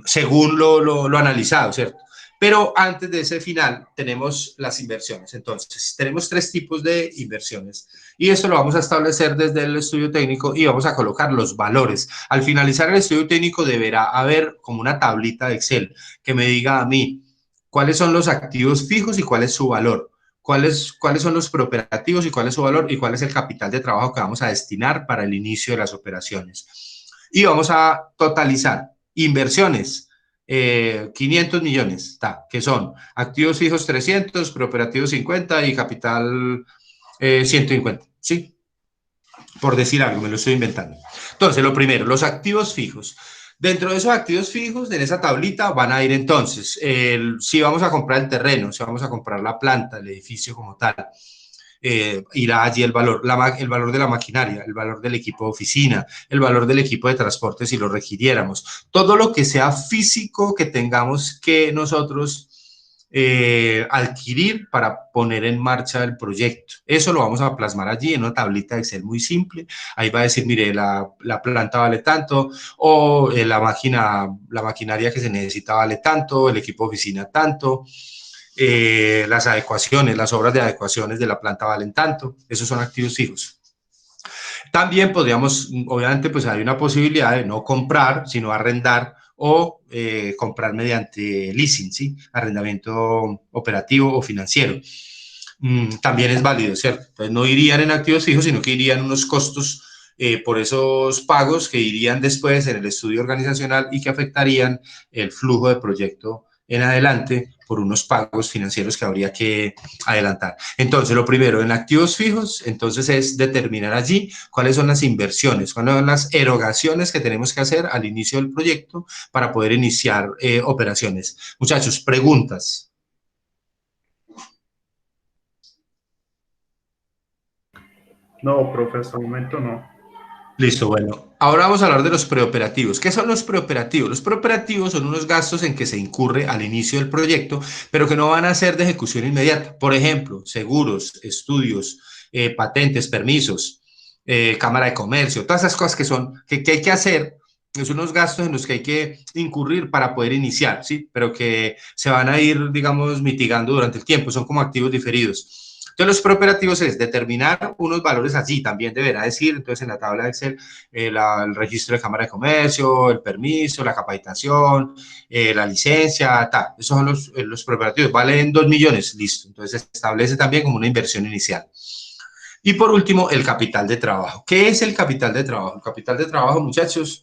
según lo analizado, ¿cierto? Pero antes de ese final tenemos las inversiones. Entonces, tenemos 3 tipos de inversiones y esto lo vamos a establecer desde el estudio técnico y vamos a colocar los valores. Al finalizar el estudio técnico deberá haber como una tablita de Excel que me diga a mí cuáles son los activos fijos y cuál es su valor, cuáles son los preoperativos y cuál es su valor y cuál es el capital de trabajo que vamos a destinar para el inicio de las operaciones. Y vamos a totalizar inversiones, 500 millones, que son activos fijos 300, preoperativos 50 y capital 150, ¿sí? Por decir algo, me lo estoy inventando. Entonces, lo primero, los activos fijos. Dentro de esos activos fijos, en esa tablita, van a ir entonces, si vamos a comprar el terreno, si vamos a comprar la planta, el edificio como tal, irá allí el valor de la maquinaria, el valor del equipo de oficina, el valor del equipo de transporte si lo requiriéramos. Todo lo que sea físico que tengamos que nosotros adquirir para poner en marcha el proyecto. Eso lo vamos a plasmar allí en una tablita de Excel muy simple. Ahí va a decir, mire, la planta vale tanto, o la maquinaria que se necesita vale tanto, el equipo de oficina tanto. Las adecuaciones, las obras de adecuaciones de la planta valen tanto, esos son activos fijos. También podríamos, obviamente, pues hay una posibilidad de no comprar, sino arrendar o comprar mediante leasing, ¿sí? Arrendamiento operativo o financiero. También es válido, ¿cierto? Pues no irían en activos fijos, sino que irían unos costos por esos pagos que irían después en el estudio organizacional y que afectarían el flujo de proyecto en adelante por unos pagos financieros que habría que adelantar. Entonces, lo primero, en activos fijos, entonces es determinar allí cuáles son las inversiones, cuáles son las erogaciones que tenemos que hacer al inicio del proyecto para poder iniciar operaciones. Muchachos, preguntas. No, profe, hasta el momento no. Listo, bueno. Ahora vamos a hablar de los preoperativos. ¿Qué son los preoperativos? Los preoperativos son unos gastos en que se incurre al inicio del proyecto, pero que no van a ser de ejecución inmediata. Por ejemplo, seguros, estudios, patentes, permisos, cámara de comercio, todas esas cosas que hay que hacer. Son unos gastos en los que hay que incurrir para poder iniciar, ¿sí? Pero que se van a ir, digamos, mitigando durante el tiempo. Son como activos diferidos. Entonces, los preoperativos es determinar unos valores allí, también deberá decir, entonces en la tabla de Excel, el registro de Cámara de Comercio, el permiso, la capacitación, la licencia, tal. Esos son los preoperativos, valen 2 millones, listo. Entonces, se establece también como una inversión inicial. Y por último, el capital de trabajo. ¿Qué es el capital de trabajo? El capital de trabajo, muchachos,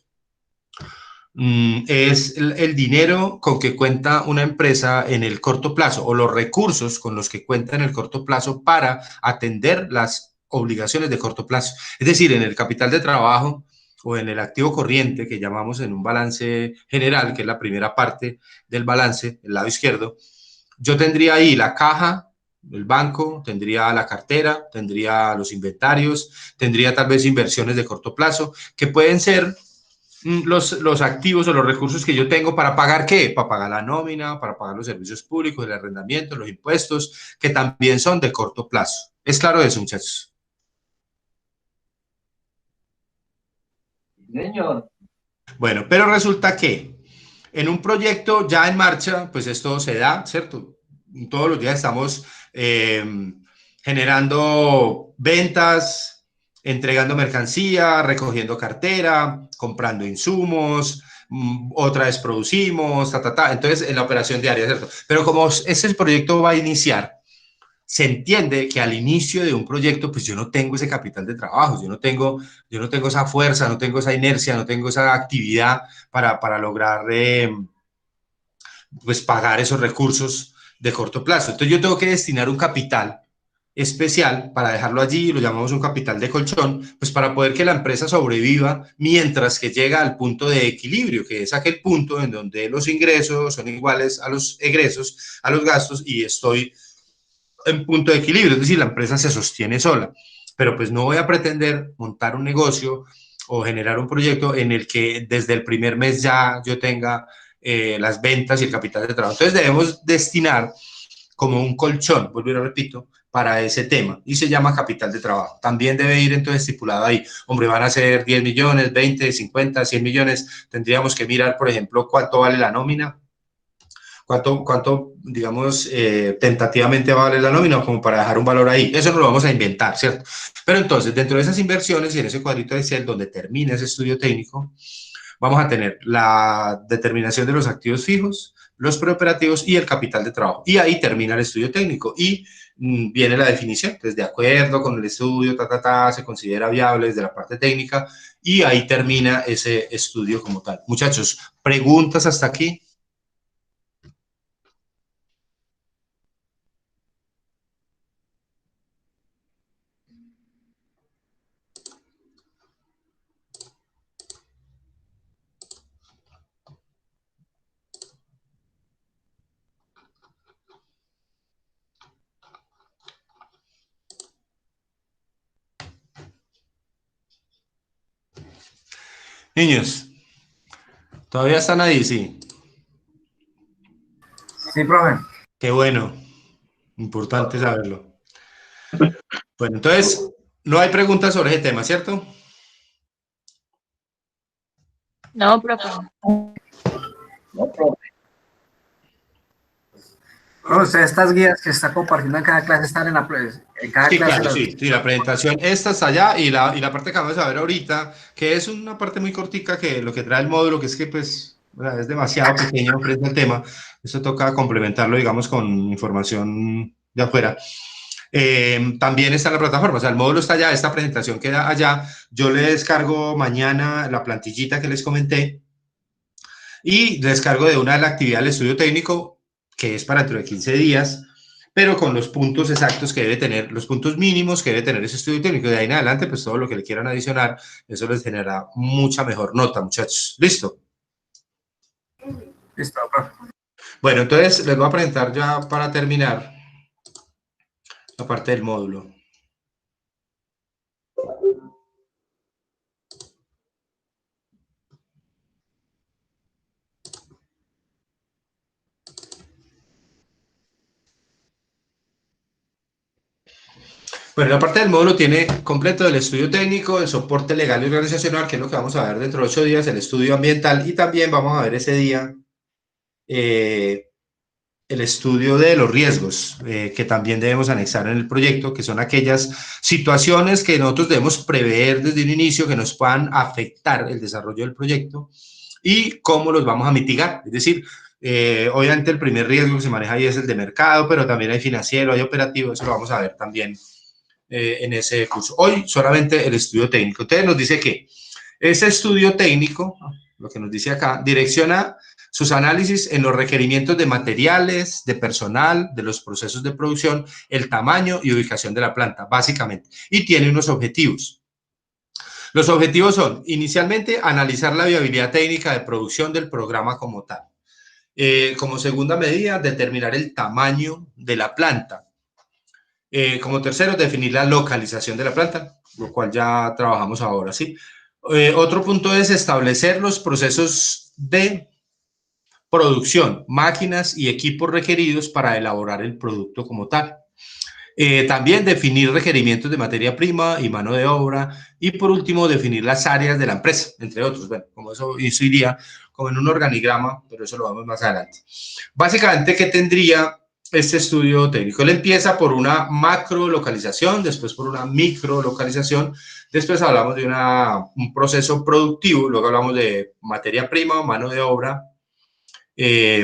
es el dinero con que cuenta una empresa en el corto plazo o los recursos con los que cuenta en el corto plazo para atender las obligaciones de corto plazo. Es decir, en el capital de trabajo o en el activo corriente que llamamos en un balance general, que es la primera parte del balance, el lado izquierdo, yo tendría ahí la caja, el banco, tendría la cartera, tendría los inventarios, tendría tal vez inversiones de corto plazo que pueden ser los activos o los recursos que yo tengo para pagar ¿qué? Para pagar la nómina, para pagar los servicios públicos, el arrendamiento, los impuestos, que también son de corto plazo. ¿Es claro eso, muchachos? Señor. Bueno, pero resulta que en un proyecto ya en marcha, pues esto se da, ¿cierto? Todos los días estamos generando ventas, entregando mercancía, recogiendo cartera, comprando insumos, otra vez producimos, Entonces, en la operación diaria, ¿cierto? Pero como ese proyecto va a iniciar, se entiende que al inicio de un proyecto, pues yo no tengo ese capital de trabajo, yo no tengo esa fuerza, no tengo esa inercia, no tengo esa actividad para lograr pues pagar esos recursos de corto plazo. Entonces yo tengo que destinar un capital especial para dejarlo allí, lo llamamos un capital de colchón, pues para poder que la empresa sobreviva mientras que llega al punto de equilibrio, que es aquel punto en donde los ingresos son iguales a los egresos, a los gastos, y estoy en punto de equilibrio, es decir, la empresa se sostiene sola. Pero pues no voy a pretender montar un negocio o generar un proyecto en el que desde el primer mes ya yo tenga las ventas y el capital de trabajo. Entonces debemos destinar como un colchón, vuelvo y lo repito, para ese tema, y se llama capital de trabajo. También debe ir entonces estipulado ahí, hombre, van a ser 10 millones, 20, 50, 100 millones, tendríamos que mirar, por ejemplo, cuánto vale la nómina, cuánto digamos, tentativamente va a valer la nómina, como para dejar un valor ahí. Eso no lo vamos a inventar, ¿cierto? Pero entonces, dentro de esas inversiones y en ese cuadrito de Excel donde termina ese estudio técnico, vamos a tener la determinación de los activos fijos, los preoperativos y el capital de trabajo. Y ahí termina el estudio técnico y viene la definición, entonces de acuerdo con el estudio, se considera viable desde la parte técnica y ahí termina ese estudio como tal. Muchachos, ¿preguntas hasta aquí? Niños, ¿todavía están ahí? Sí. Sí, profe. Qué bueno. Importante saberlo. Bueno, entonces, no hay preguntas sobre ese tema, ¿cierto? No, profe. No, profe. O sea, estas guías que está compartiendo en cada clase están en cada Sí, clase. claro, sí, la presentación esta está allá y la parte que vamos a ver ahorita, que es una parte muy cortica que lo que trae el módulo, que es que pues es demasiado pequeño frente al tema, eso toca complementarlo, digamos, con información de afuera. También está en la plataforma, o sea, el módulo está allá, esta presentación queda allá, yo le descargo mañana la plantillita que les comenté y descargo de una de la actividad del estudio técnico, que es para dentro de 15 días, pero con los puntos exactos que debe tener, los puntos mínimos que debe tener ese estudio técnico. De ahí en adelante, pues todo lo que le quieran adicionar, eso les generará mucha mejor nota, muchachos. ¿Listo? Listo, profe. Bueno, entonces les voy a presentar ya para terminar la parte del módulo. Bueno, la parte del módulo tiene completo el estudio técnico, el soporte legal y organizacional, que es lo que vamos a ver dentro de 8 días, el estudio ambiental, y también vamos a ver ese día el estudio de los riesgos, que también debemos anexar en el proyecto, que son aquellas situaciones que nosotros debemos prever desde un inicio que nos puedan afectar el desarrollo del proyecto y cómo los vamos a mitigar. Es decir, obviamente el primer riesgo que se maneja ahí es el de mercado, pero también hay financiero, hay operativo, eso lo vamos a ver también en ese curso. Hoy solamente el estudio técnico. Entonces nos dice que ese estudio técnico, lo que nos dice acá, direcciona sus análisis en los requerimientos de materiales, de personal, de los procesos de producción, el tamaño y ubicación de la planta, básicamente. Y tiene unos objetivos. Los objetivos son, inicialmente, analizar la viabilidad técnica de producción del programa como tal. Como segunda medida, determinar el tamaño de la planta. Como tercero, definir la localización de la planta, lo cual ya trabajamos ahora, ¿sí? Otro punto es establecer los procesos de producción, máquinas y equipos requeridos para elaborar el producto como tal. También definir requerimientos de materia prima y mano de obra. Y por último, definir las áreas de la empresa, entre otros. Bueno, como eso iría como en un organigrama, pero eso lo vamos más adelante. Básicamente, ¿qué tendría este estudio técnico? Él empieza por una macro localización, después por una micro localización, después hablamos de un proceso productivo, luego hablamos de materia prima, mano de obra, y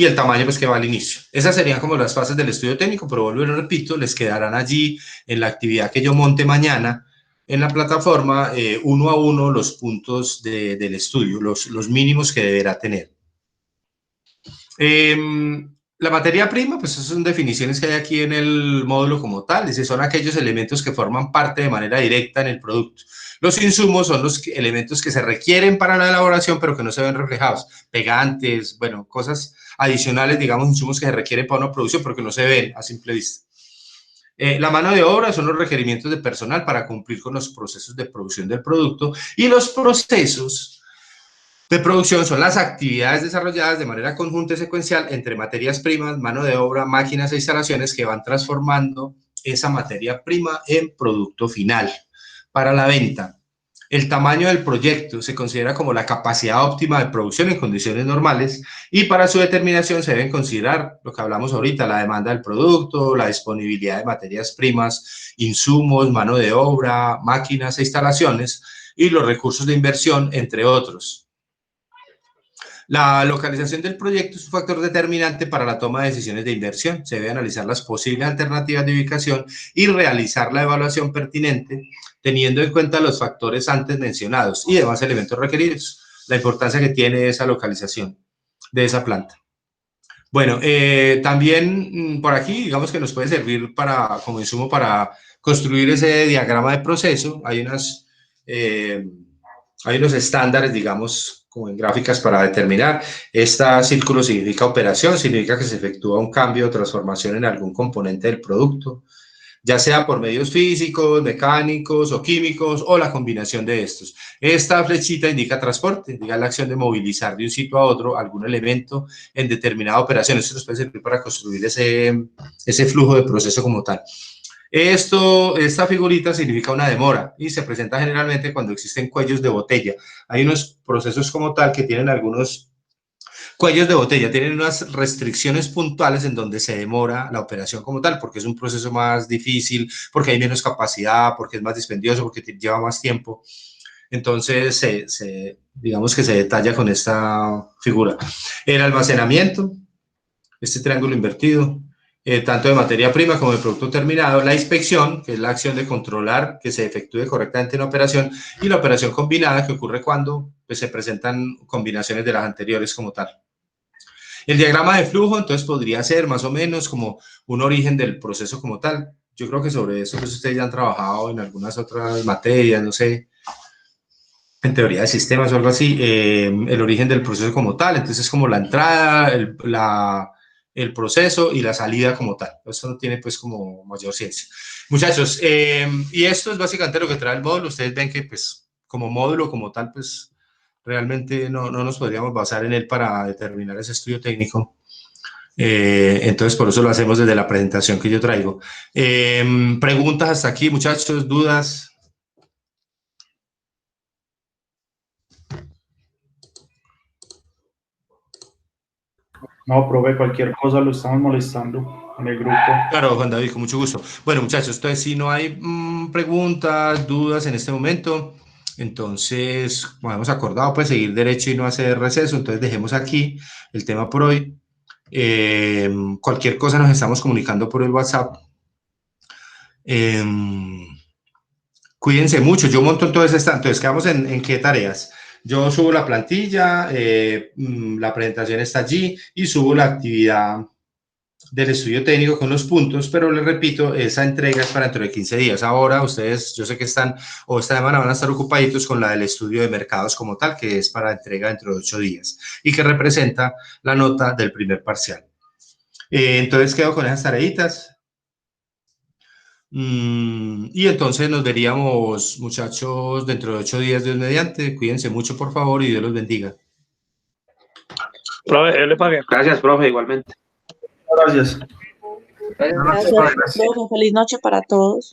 el tamaño pues que va al inicio. Esas serían como las fases del estudio técnico, pero vuelvo y lo repito, les quedarán allí en la actividad que yo monte mañana en la plataforma, uno a uno los puntos del estudio, los mínimos que deberá tener. La materia prima, pues esas son definiciones que hay aquí en el módulo como tal, es decir, son aquellos elementos que forman parte de manera directa en el producto. Los insumos son los elementos que se requieren para la elaboración, pero que no se ven reflejados. Pegantes, bueno, cosas adicionales, digamos, insumos que se requieren para una producción, pero que no se ven a simple vista. La mano de obra son los requerimientos de personal para cumplir con los procesos de producción del producto, y los procesos de producción son las actividades desarrolladas de manera conjunta y secuencial entre materias primas, mano de obra, máquinas e instalaciones que van transformando esa materia prima en producto final para la venta. El tamaño del proyecto se considera como la capacidad óptima de producción en condiciones normales y para su determinación se deben considerar lo que hablamos ahorita, la demanda del producto, la disponibilidad de materias primas, insumos, mano de obra, máquinas e instalaciones y los recursos de inversión, entre otros. La localización del proyecto es un factor determinante para la toma de decisiones de inversión. Se debe analizar las posibles alternativas de ubicación y realizar la evaluación pertinente, teniendo en cuenta los factores antes mencionados y demás elementos requeridos. La importancia que tiene esa localización de esa planta. Bueno, también por aquí, digamos que nos puede servir como insumo para construir ese diagrama de proceso. Hay unos estándares, digamos, como en gráficas para determinar. Este círculo significa operación, significa que se efectúa un cambio o transformación en algún componente del producto, ya sea por medios físicos, mecánicos o químicos o la combinación de estos. Esta flechita indica transporte, indica la acción de movilizar de un sitio a otro algún elemento en determinada operación. Esto nos puede servir para construir ese flujo de proceso como tal. Esta figurita significa una demora y se presenta generalmente cuando existen cuellos de botella. Hay unos procesos como tal que tienen algunos cuellos de botella, tienen unas restricciones puntuales en donde se demora la operación como tal, porque es un proceso más difícil, porque hay menos capacidad, porque es más dispendioso, porque lleva más tiempo. Entonces, digamos que se detalla con esta figura. El almacenamiento, este triángulo invertido, tanto de materia prima como de producto terminado, la inspección, que es la acción de controlar que se efectúe correctamente en la operación, y la operación combinada, que ocurre cuando pues, se presentan combinaciones de las anteriores como tal. El diagrama de flujo, entonces, podría ser más o menos como un origen del proceso como tal. Yo creo que sobre eso pues, ustedes ya han trabajado en algunas otras materias, no sé, en teoría de sistemas o algo así, el origen del proceso como tal. Entonces, es como la entrada, el proceso y la salida como tal. Esto no tiene pues como mayor ciencia. Muchachos, y esto es básicamente lo que trae el módulo. Ustedes ven que pues como módulo como tal, pues realmente no nos podríamos basar en él para determinar ese estudio técnico. Entonces, por eso lo hacemos desde la presentación que yo traigo. ¿Preguntas hasta aquí, muchachos? ¿Dudas? No, profe, cualquier cosa lo estamos molestando en el grupo. Claro, Juan David, con mucho gusto. Bueno, muchachos, entonces si no hay preguntas, dudas en este momento, entonces, como hemos acordado, pues seguir derecho y no hacer receso, entonces dejemos aquí el tema por hoy. Cualquier cosa nos estamos comunicando por el WhatsApp. Cuídense mucho, yo monto entonces quedamos en qué tareas. Yo subo la plantilla, la presentación está allí y subo la actividad del estudio técnico con los puntos, pero les repito, esa entrega es para dentro de 15 días. Ahora ustedes, yo sé que están, o esta semana van a estar ocupaditos con la del estudio de mercados como tal, que es para entrega dentro de 8 días y que representa la nota del primer parcial. Entonces quedo con esas tareitas. Y entonces nos veríamos, muchachos, dentro de 8 días, Dios mediante. Cuídense mucho, por favor, y Dios los bendiga. Profe, yo le pagué. Gracias, profe, igualmente. Gracias. Gracias, profe. Feliz noche para todos.